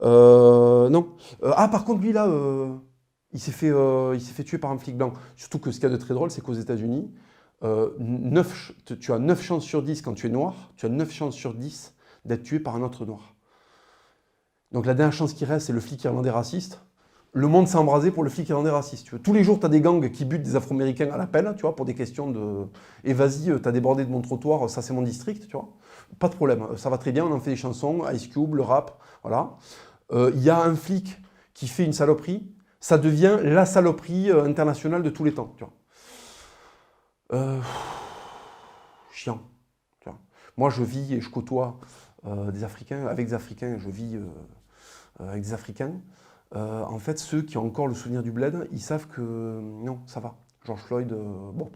B: Non. Par contre, lui, là, il s'est fait tuer par un flic blanc. Surtout que ce qu'il y a de très drôle, c'est qu'aux États-Unis, tu as 9 chances sur 10 quand tu es noir, tu as 9 chances sur 10 d'être tué par un autre noir. Donc la dernière chance qui reste, c'est le flic irlandais raciste. Le monde s'est embrasé pour le flic irlandais raciste. Tu vois. Tous les jours, tu as des gangs qui butent des Afro-Américains à l'appel, tu vois, pour des questions de... Et vas-y, tu as débordé de mon trottoir, ça c'est mon district, tu vois. Pas de problème, ça va très bien, on en fait des chansons, Ice Cube, le rap, voilà. Il y a un flic qui fait une saloperie, ça devient la saloperie internationale de tous les temps, tu vois. Chiant. Tu vois. Moi, je vis et je côtoie des Africains, avec des Africains, je vis avec des Africains. En fait, ceux qui ont encore le souvenir du bled, ils savent que non, ça va. George Floyd, bon.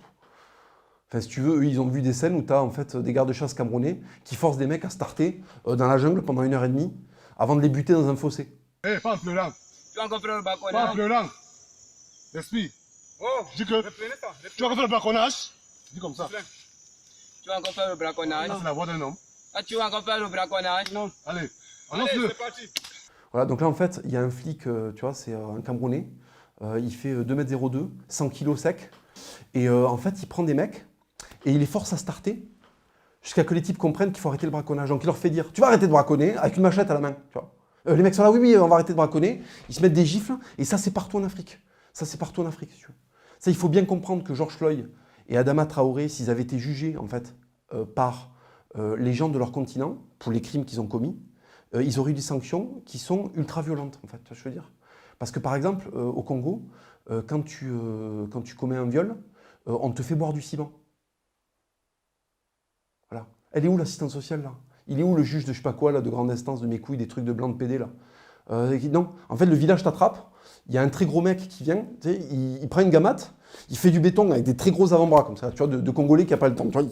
B: Enfin, si tu veux, eux, ils ont vu des scènes où tu as en fait, des gardes-chasse camerounais qui forcent des mecs à starter dans la jungle pendant 1h30 avant de les buter dans un fossé.
R: Hé, pas en pleurant. Tu vas encore faire le braconnage. Pas en pleurant. L'esprit. Oh, dis que tu vas encore faire le braconnage. Dis comme ça.
S: Tu vas encore faire le braconnage.
R: C'est la voix d'un homme.
S: Ah, tu vas encore faire le braconnage.
R: Non. Allez, annonce-le.
B: Voilà, donc là, en fait, il y a un flic, tu vois, c'est un Camerounais, il fait 2,02 m, 100 kg sec. Et en fait, il prend des mecs et il les force à starter jusqu'à que les types comprennent qu'il faut arrêter le braconnage. Donc il leur fait dire, tu vas arrêter de braconner avec une machette à la main. Tu vois. Les mecs sont là, oui, oui, on va arrêter de braconner. Ils se mettent des gifles et ça, c'est partout en Afrique. Ça, c'est partout en Afrique, si tu veux. Ça, il faut bien comprendre que George Floyd et Adama Traoré, s'ils avaient été jugés, en fait, par les gens de leur continent pour les crimes qu'ils ont commis, ils auraient eu des sanctions qui sont ultra violentes, en fait, tu vois ce que je veux dire. Parce que, par exemple, au Congo, quand tu commets un viol, on te fait boire du ciment. Voilà. Elle est où l'assistance sociale, là? Il est où le juge de je sais pas quoi, là, de grande instance, de mes couilles, des trucs de blanc de PD, là? Non, en fait, le village t'attrape, il y a un très gros mec qui vient, tu sais, il prend une gamate, il fait du béton avec des très gros avant-bras, comme ça, tu vois, de Congolais qui n'a pas le temps. Tu vois,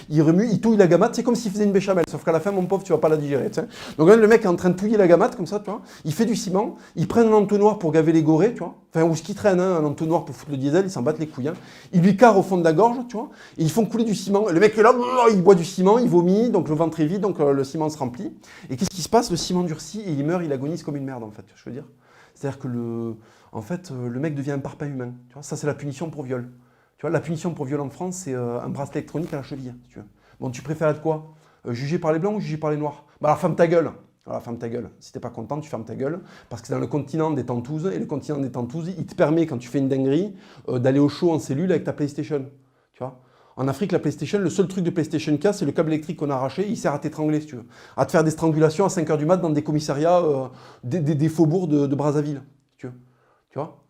B: il remue, il touille la gamate, c'est comme s'il faisait une béchamel, sauf qu'à la fin, mon pauvre, tu vas pas la digérer. Tu sais. Donc là, le mec est en train de touiller la gamate, comme ça, tu vois, il fait du ciment, il prend un entonnoir pour gaver les gorées, tu vois, enfin, ou ce qui traîne, hein, un entonnoir pour foutre le diesel, ils s'en battent les couilles. Hein. Il lui carre au fond de la gorge, tu vois, et ils font couler du ciment. Le mec est là, il boit du ciment, il vomit, donc le ventre est vide, donc le ciment se remplit. Et qu'est-ce qui se passe? Le ciment durcit et il meurt, il agonise comme une merde, en fait, tu vois, je veux dire. C'est-à-dire que le mec devient un parpaing humain. Tu vois, ça, c'est la punition pour viol. Tu vois, la punition pour viol en France, c'est un bracelet électronique à la cheville. Si tu veux. Bon, tu préfères être quoi? Jugé par les blancs ou jugé par les noirs? Bah alors ferme ta gueule. Alors ferme ta gueule. Si t'es pas content, tu fermes ta gueule. Parce que c'est dans le continent des Tantous, et le continent des Tantous, il te permet, quand tu fais une dinguerie, d'aller au show en cellule avec ta PlayStation. Tu vois. En Afrique, la PlayStation, le seul truc de PlayStation qu'il y a, c'est le câble électrique qu'on a arraché, il sert à t'étrangler, si tu veux. À te faire des strangulations à 5 h du mat dans des commissariats, des faubourgs de Brazzaville, si tu veux. Tu vois.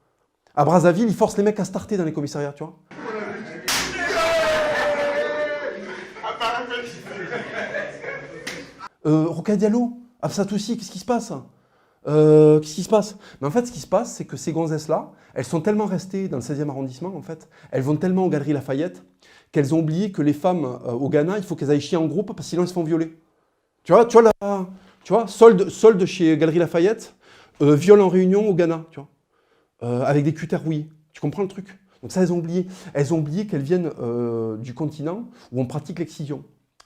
B: À Brazzaville, ils forcent les mecs à starter dans les commissariats, tu vois. Rokhaya Diallo, Afsatoussi, qu'est-ce qui se passe? Qu'est-ce qui se passe? Mais en fait, ce qui se passe, c'est que ces gonzesses-là, elles sont tellement restées dans le 16e arrondissement, en fait, elles vont tellement aux Galeries Lafayette, qu'elles ont oublié que les femmes au Ghana, il faut qu'elles aillent chier en groupe, parce que sinon elles se font violer. Tu vois, solde chez Galeries Lafayette, viol en réunion au Ghana, tu vois, avec des cutters rouillés. Tu comprends le truc? Donc ça, elles ont oublié. Elles ont oublié qu'elles viennent du continent où on pratique l'excision.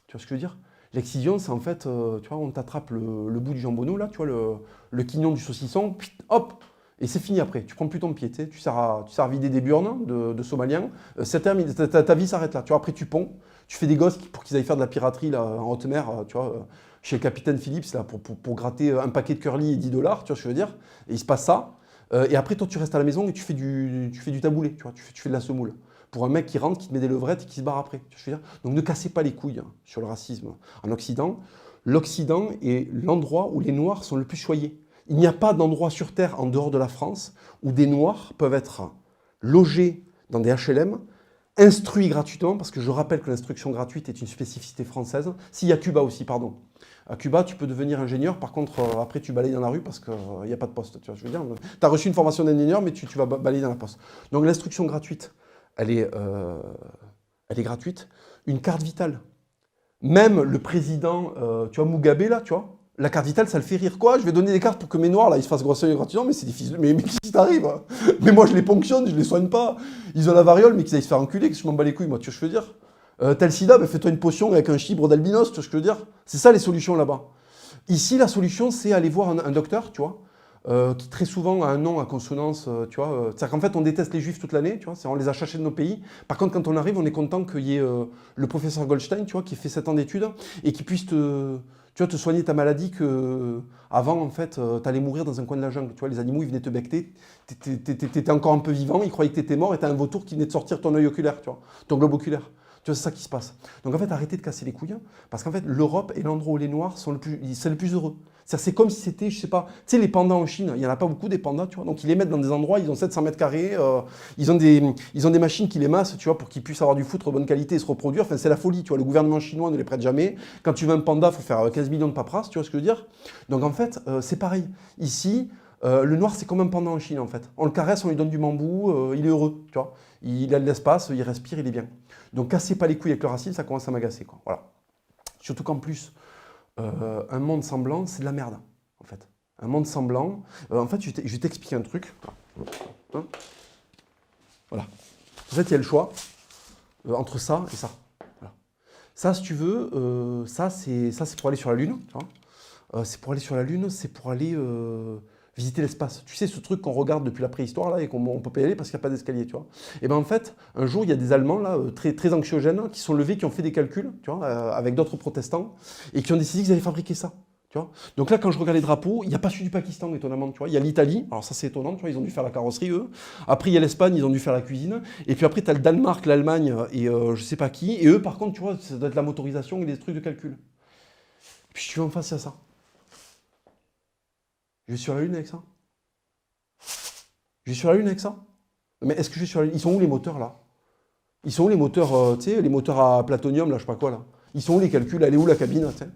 B: Tu vois ce que je veux dire? L'excision, c'est en fait, tu vois, on t'attrape le bout du jambonneau, là, tu vois, le quignon du saucisson, hop, et c'est fini après. Tu prends plus ton pied, tu sers à vider des burnes de Somaliens, c'est terminé, ta vie s'arrête là. Tu vois, après tu ponds, tu fais des gosses pour qu'ils aillent faire de la piraterie là, en haute mer, tu vois, chez le capitaine Phillips, là, pour gratter un paquet de curly et 10 $, tu vois ce que je veux dire? Et il se passe ça, et après toi tu restes à la maison et tu fais du taboulé, tu vois, tu fais de la semoule. Pour un mec qui rentre, qui te met des levrettes et qui se barre après. Tu vois ce que je veux dire? Donc ne cassez pas les couilles hein, sur le racisme en Occident. L'Occident est l'endroit où les Noirs sont le plus choyés. Il n'y a pas d'endroit sur Terre en dehors de la France où des Noirs peuvent être logés dans des HLM, instruits gratuitement, parce que je rappelle que l'instruction gratuite est une spécificité française. Si, il y a Cuba aussi, pardon. À Cuba, tu peux devenir ingénieur, par contre, après, tu balayes dans la rue parce qu'il n'y a pas de poste. Tu vois, je veux dire, tu as reçu une formation d'ingénieur, mais tu vas balayer dans la poste. Donc l'instruction gratuite, elle est gratuite. Une carte vitale. Même le président, tu vois, Mugabe, là, tu vois, la carte vitale, ça le fait rire. Quoi? Je vais donner des cartes pour que mes noirs, là, ils se fassent grosser gratuitement, mais c'est des fils de... Mais qu'est-ce qui t'arrive hein? Mais moi, je les ponctionne, je les soigne pas. Ils ont la variole, mais qu'ils aillent se faire enculer, que je m'en bats les couilles, moi, tu vois ce que je veux dire? T'as le sida, bah, fais-toi une potion avec un chibre d'albinos, tu vois ce que je veux dire? C'est ça, les solutions, là-bas. Ici, la solution, c'est aller voir un docteur, tu vois, qui très souvent a un nom à consonance, tu vois. C'est-à-dire qu'en fait, on déteste les juifs toute l'année, tu vois, on les a cherchés de nos pays. Par contre, quand on arrive, on est content qu'il y ait le professeur Goldstein, tu vois, qui fait 7 ans d'études et qui puisse te soigner ta maladie que avant, en fait, t'allais mourir dans un coin de la jungle. Tu vois, les animaux, ils venaient te becter, t'étais encore un peu vivant, ils croyaient que t'étais mort et t'as un vautour qui venait de sortir ton œil oculaire, tu vois, ton globe oculaire. Tu vois, c'est ça qui se passe. Donc en fait, arrêtez de casser les couilles, parce qu'en fait, l'Europe est l'endroit où les Noirs sont le plus heureux. C'est comme si c'était, je sais pas, tu sais, les pandas en Chine, il n'y en a pas beaucoup des pandas, tu vois, donc ils les mettent dans des endroits, ils ont 700 mètres carrés, ils ont des machines qui les massent, tu vois, pour qu'ils puissent avoir du foutre de bonne qualité et se reproduire. Enfin, c'est la folie, tu vois, le gouvernement chinois ne les prête jamais. Quand tu veux un panda, il faut faire 15 millions de paperasses, tu vois ce que je veux dire? Donc en fait, c'est pareil. Ici, le noir, c'est comme un panda en Chine, en fait. On le caresse, on lui donne du bambou, il est heureux, tu vois. Il a de l'espace, il respire, il est bien. Donc cassez pas les couilles avec le racisme, ça commence à m'agacer, quoi. Voilà. Surtout qu'en plus, un monde semblant, c'est de la merde, en fait. Un monde semblant, en fait, je vais t'expliquer un truc. Voilà. En fait, il y a le choix entre ça et ça. Voilà. Ça, si tu veux, ça c'est pour aller sur la Lune. C'est pour aller sur la Lune, c'est pour aller visiter l'espace. Tu sais, ce truc qu'on regarde depuis la préhistoire, là, et qu'on peut pas y aller parce qu'il n'y a pas d'escalier, tu vois. Et ben en fait, un jour, il y a des Allemands, là, très, très anxiogènes, qui sont levés, qui ont fait des calculs, tu vois, avec d'autres protestants, et qui ont décidé qu'ils allaient fabriquer ça. Tu vois. Donc là, quand je regarde les drapeaux, il n'y a pas celui du Pakistan, étonnamment. Tu vois. Il y a l'Italie, alors ça c'est étonnant, tu vois, ils ont dû faire la carrosserie, eux. Après, il y a l'Espagne, ils ont dû faire la cuisine. Et puis après, tu as le Danemark, l'Allemagne et je sais pas qui. Et eux, par contre, tu vois, ça doit être la motorisation et les trucs de calcul. Et puis tu vois, en face, il y a ça. Je vais sur la Lune avec ça. Je vais sur la Lune avec ça. Mais est-ce que je vais sur la Lune? Ils sont où les moteurs, là? Ils sont où les moteurs, tu sais, les moteurs à platonium, là, je sais pas quoi, là? Ils sont où les calculs? Elle est où la cabine, tu sais?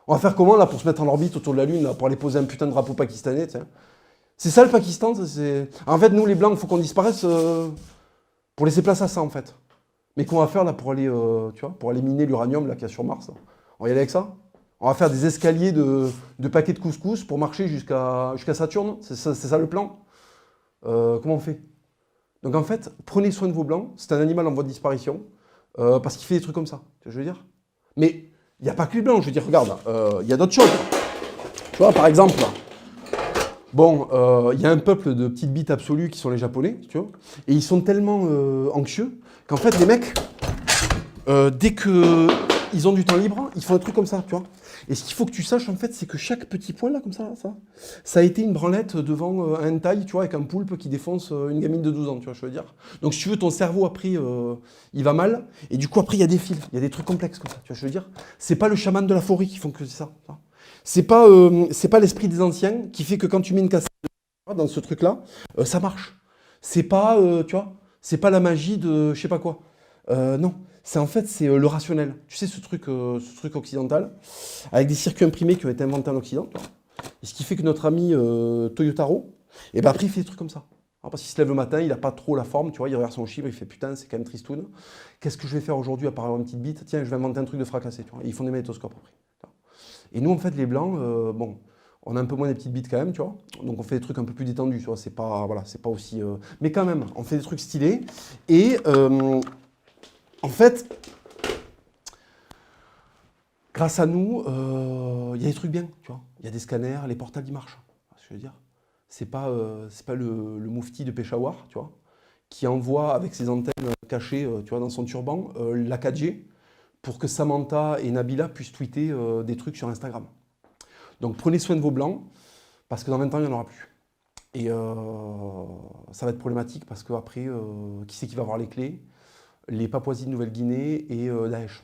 B: On va faire comment là pour se mettre en orbite autour de la Lune, là, pour aller poser un putain de drapeau pakistanais, tu sais. C'est ça le Pakistan, c'est... En fait, nous les Blancs, il faut qu'on disparaisse pour laisser place à ça, en fait. Mais qu'on va faire là pour aller, tu vois, pour aller miner l'uranium là qu'il y a sur Mars, là. On va y aller avec ça? On va faire des escaliers de paquets de couscous pour marcher jusqu'à Saturne? C'est ça le plan? Comment on fait? Donc en fait, prenez soin de vos Blancs, c'est un animal en voie de disparition, parce qu'il fait des trucs comme ça, tu vois, je veux dire. Mais il n'y a pas que les Blancs, je veux dire, regarde, il y a d'autres choses. Tu vois, par exemple, bon, il y a un peuple de petites bites absolues qui sont les Japonais, tu vois, et ils sont tellement anxieux qu'en fait, les mecs, dès qu'ils ont du temps libre, ils font un truc comme ça, tu vois. Et ce qu'il faut que tu saches, en fait, c'est que chaque petit poil, là, comme ça a été une branlette devant un hentai, tu vois, avec un poulpe qui défonce une gamine de 12 ans, tu vois, je veux dire. Donc, si tu veux, ton cerveau, après, il va mal, et du coup, après, il y a des fils, il y a des trucs complexes, comme ça, tu vois, je veux dire. C'est pas le chaman de la forêt qui font que ça. C'est pas l'esprit des anciens qui fait que quand tu mets une cassette dans ce truc-là, ça marche. C'est pas, tu vois, c'est pas la magie de je sais pas quoi. Non. C'est en fait, c'est le rationnel. Tu sais, ce truc occidental, avec des circuits imprimés qui ont été inventés en Occident. Et ce qui fait que notre ami Toyotaro, et ben après, il fait des trucs comme ça. Alors, parce qu'il se lève le matin, il n'a pas trop la forme, tu vois, il regarde son chiffre, il fait putain, c'est quand même tristoun. Qu'est-ce que je vais faire aujourd'hui à part avoir une petite bite? Tiens, je vais inventer un truc de fracassé, tu vois. Et ils font des magnétoscopes après. Et nous, en fait, les Blancs, bon, on a un peu moins des petites bites quand même, tu vois. Donc on fait des trucs un peu plus détendus, tu vois. C'est pas, voilà, c'est pas aussi... Mais quand même, on fait des trucs stylés. Et... en fait, grâce à nous, il y a des trucs bien, tu vois. Il y a des scanners, les portables, ils marchent. Je veux dire, c'est pas le moufti de Peshawar, tu vois, qui envoie avec ses antennes cachées, tu vois, dans son turban, la 4G, pour que Samantha et Nabila puissent tweeter des trucs sur Instagram. Donc prenez soin de vos Blancs, parce que dans 20 ans, il n'y en aura plus. Et ça va être problématique, parce qu'après, qui c'est qui va avoir les clés? Les Papouasies de Nouvelle-Guinée et Daesh.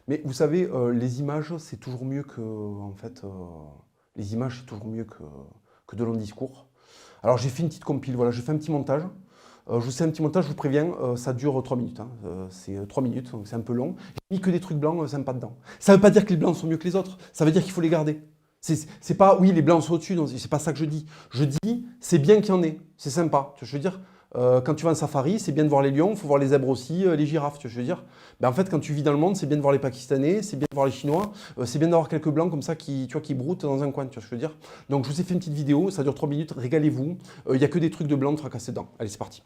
B: Mais vous savez, les images, c'est toujours mieux que... En fait, les images, c'est toujours mieux que de longs discours. Alors j'ai fait une petite compile, voilà, j'ai fait un petit montage. Je vous fais un petit montage, je vous préviens, ça dure 3 minutes. Hein. C'est 3 minutes, donc c'est un peu long. J'ai mis que des trucs blancs sympas dedans. Ça ne veut pas dire que les blancs sont mieux que les autres, ça veut dire qu'il faut les garder. C'est pas, oui, les blancs sont au-dessus, c'est pas ça que je dis. Je dis, c'est bien qu'il y en ait, c'est sympa. Je veux dire, quand tu vas en safari, c'est bien de voir les lions, il faut voir les zèbres aussi, les girafes, je veux dire. Ben, en fait, quand tu vis dans le monde, c'est bien de voir les Pakistanais, c'est bien de voir les Chinois, c'est bien d'avoir quelques blancs comme ça qui, tu vois, qui broutent dans un coin, tu vois, je veux dire. Donc, je vous ai fait une petite vidéo, ça dure 3 minutes, régalez-vous. Il n'y a que des trucs de blancs de fracasser dedans. Allez, c'est parti.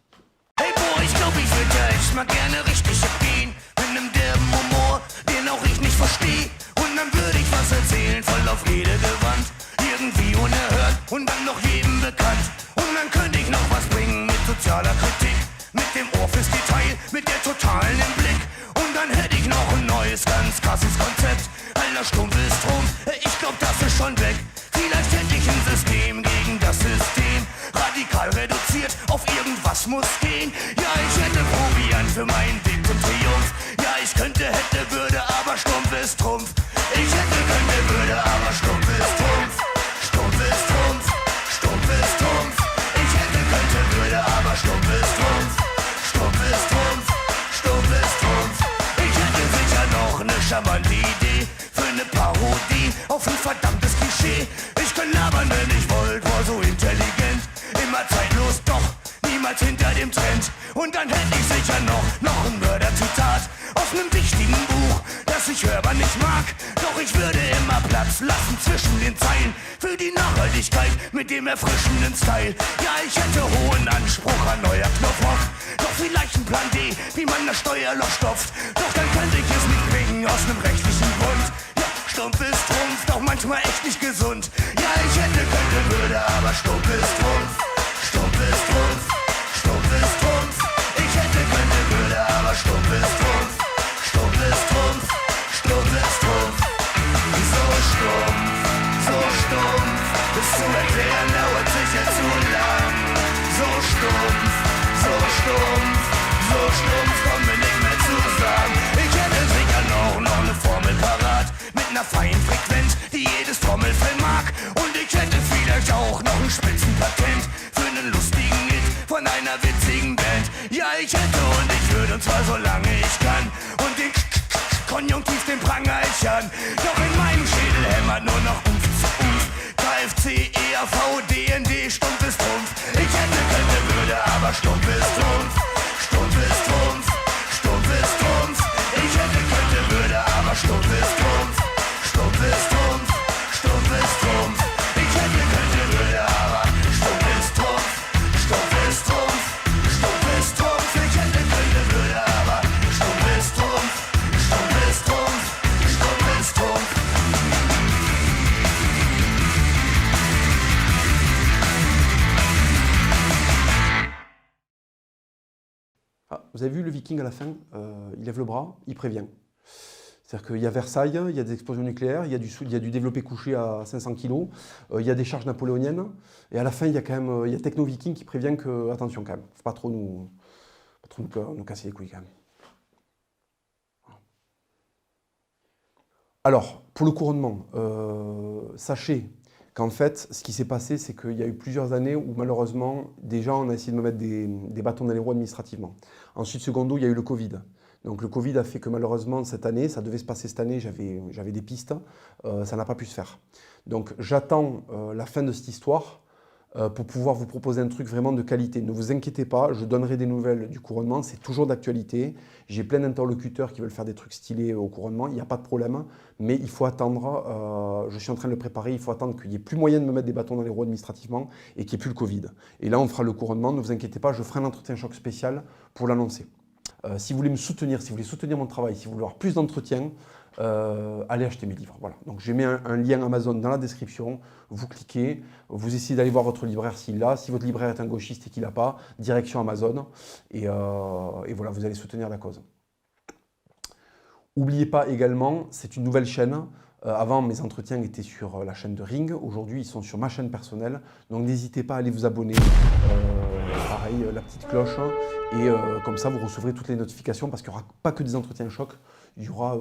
T: Hey boy, ich glaub, ich würde echt mal gerne richtig abgehen. Mit nem derben Humor, den auch ich nicht versteh. Und dann würde ich was erzählen, voll auf Rede gewandt. Irgendwie unerhört und dann noch jedem bekannt. Und dann könnte ich noch was bringen mit sozialer Kritik. Mit dem Ohr fürs Detail, mit der Totalen im Blick. Und dann hätte ich noch ein neues, ganz krasses Konzept. Alter, stumpf ist Trumpf, ich glaub, das ist schon weg. Vielleicht hätte ich ein System gegen das System. Radikal reduziert, auf irgendwas muss gehen. Ja, ich hätte Proviant für meinen Weg zum Triumph. Ja, ich könnte, hätte, würde, aber stumpf ist Trumpf. Ich hätte, könnte, würde, aber stumpf ist Trumpf. Stumpf ist Trumpf, stumpf ist Trumpf. Ich hätte, könnte, würde, aber stumpf ist Trumpf. Stumpf ist Trumpf, stumpf ist Trumpf. Ich hätte sicher noch eine charmante Idee für eine Parodie auf ein verdammtes Klischee. Ich könnte labern, wenn ich wollte, war so intelligent. Immer zeitlos, doch niemals hinter dem Trend. Und dann hätte ich sicher noch ein Mörderzitat aus einem wichtigen Buch, das was ich hörbar nicht mag. Doch ich würde immer Platz lassen zwischen den Zeilen für die Nachhaltigkeit mit dem erfrischenden Style. Ja, ich hätte hohen Anspruch an neuer Knopfrock. Doch vielleicht ein Plan D, wie man das Steuerloch stopft. Doch dann könnte ich es nicht bringen aus einem rechtlichen Grund. Ja, Stumpf ist Trumpf, doch manchmal echt nicht gesund. Ja, ich hätte, könnte, würde, aber Stumpf ist Trumpf. Stumpf ist Trumpf, Stumpf ist Trumpf. Ich hätte, könnte, würde, aber Stumpf ist Trumpf. Stumpf ist Trumpf, Stumpf ist Trumpf. So stumpf, so stumpf. Das zu erklären dauert sicher zu lang. So stumpf, so stumpf, so stumpf, kommen wir nicht mehr zusammen. Ich hätte sicher noch eine Formel parat, mit einer feinen Frequenz, die jedes Trommelfell mag. Und ich hätte vielleicht auch noch ein Spitzenpatent für einen lustigen Hit von einer witzigen Band. Ja, ich hätte und ich würde, und zwar solange ich kann. Und den Konjunktiv den Pranger ich an. Doch in meinem Schädel hämmert nur noch KFC, EAV, DND, Stumpf ist Trumpf. Ich hätte, könnte, würde, aber Stumpf ist Trumpf. Stumpf ist Trumpf, Stumpf ist Trumpf. Ich hätte, könnte, würde, aber Stumpf ist Trumpf. Stumpf ist Trumpf, Stumpf ist Trumpf. Ich hätte, könnte, würde, aber Stumpf ist Trumpf. Stumpf ist Trumpf, Stumpf ist Trumpf. Ich hätte, könnte, würde, aber Stumpf ist Trumpf. Stumpf ist Trumpf, Stumpf ist Trumpf.
B: Ah, vous avez vu le Viking à la fin, il lève le bras, il prévient. C'est-à-dire qu'il y a Versailles, il y a des explosions nucléaires, il y a du développé couché à 500 kg, il y a des charges napoléoniennes, et à la fin il y a quand même il y a Techno Viking qui prévient que, attention quand même, faut pas trop nous casser les couilles quand même. Alors, pour le couronnement, sachez qu'en fait, ce qui s'est passé, c'est qu'il y a eu plusieurs années où malheureusement, déjà on a essayé de me mettre des bâtons dans les roues administrativement. Ensuite, secondo, il y a eu le Covid. Donc le Covid a fait que malheureusement cette année, ça devait se passer cette année, j'avais des pistes, ça n'a pas pu se faire. Donc j'attends la fin de cette histoire pour pouvoir vous proposer un truc vraiment de qualité. Ne vous inquiétez pas, je donnerai des nouvelles du couronnement, c'est toujours d'actualité. J'ai plein d'interlocuteurs qui veulent faire des trucs stylés au couronnement, il n'y a pas de problème, mais il faut attendre, je suis en train de le préparer, il faut attendre qu'il n'y ait plus moyen de me mettre des bâtons dans les roues administrativement et qu'il n'y ait plus le Covid. Et là on fera le couronnement, ne vous inquiétez pas, je ferai un entretien choc spécial pour l'annoncer. Si vous voulez me soutenir, si vous voulez soutenir mon travail, si vous voulez avoir plus d'entretien, allez acheter mes livres. Voilà. Donc j'ai mis un lien Amazon dans la description, vous cliquez, vous essayez d'aller voir votre libraire s'il l'a. Si votre libraire est un gauchiste et qu'il n'a pas, direction Amazon, et voilà, vous allez soutenir la cause. N'oubliez pas également, c'est une nouvelle chaîne. Avant, mes entretiens étaient sur la chaîne de Ring. Aujourd'hui, ils sont sur ma chaîne personnelle. Donc, n'hésitez pas à aller vous abonner. Pareil, la petite cloche. Et comme ça, vous recevrez toutes les notifications parce qu'il n'y aura pas que des entretiens choc. Il y aura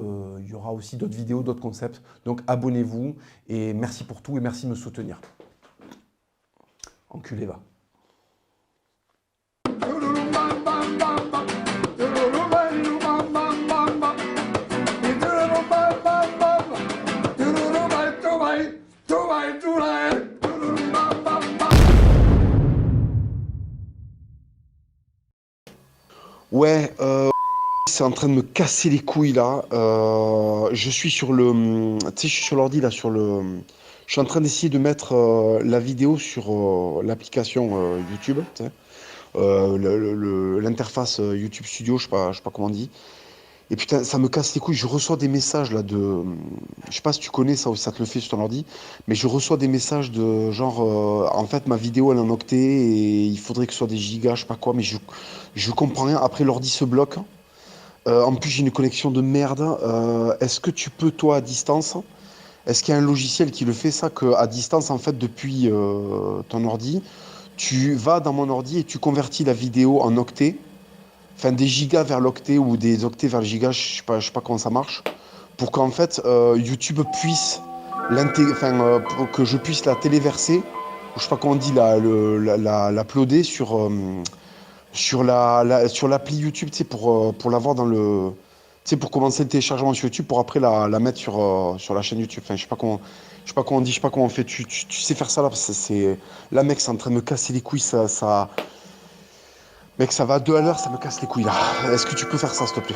B: aussi d'autres vidéos, d'autres concepts. Donc, abonnez-vous. Et merci pour tout et merci de me soutenir. Enculé, va.
U: Ouais, c'est en train de me casser les couilles là. Je suis sur le, tu sais, je suis sur l'ordi là, je suis en train d'essayer de mettre la vidéo sur l'application YouTube, tu sais, l'interface YouTube Studio, je sais pas comment on dit. Et putain, ça me casse les couilles. Je reçois des messages là de, je sais pas si tu connais ça ou si ça te le fait sur ton ordi, mais je reçois des messages de genre, en fait ma vidéo elle est en octet et il faudrait que ce soit des gigas, je sais pas quoi, mais je comprends rien. Après l'ordi se bloque. En plus j'ai une connexion de merde. Est-ce que tu peux toi à distance, est-ce qu'il y a un logiciel qui le fait ça, que à distance en fait depuis ton ordi, tu vas dans mon ordi et tu convertis la vidéo en octet. Enfin, des gigas vers l'octet ou des octets vers le giga, je sais pas comment ça marche, pour qu'en fait YouTube puisse pour que je puisse la téléverser, je sais pas comment on dit, l'uploader sur l'appli YouTube, tu sais, pour l'avoir dans le, tu sais, pour commencer le téléchargement sur YouTube, pour après la mettre sur la chaîne YouTube. Enfin, je sais pas comment on dit, je sais pas comment on fait. Tu sais faire ça là, parce que là mec, c'est en train de me casser les couilles, ça. Mec, ça va à 2 à l'heure, ça me casse les couilles là. Est-ce que tu peux faire ça, s'il te plaît ?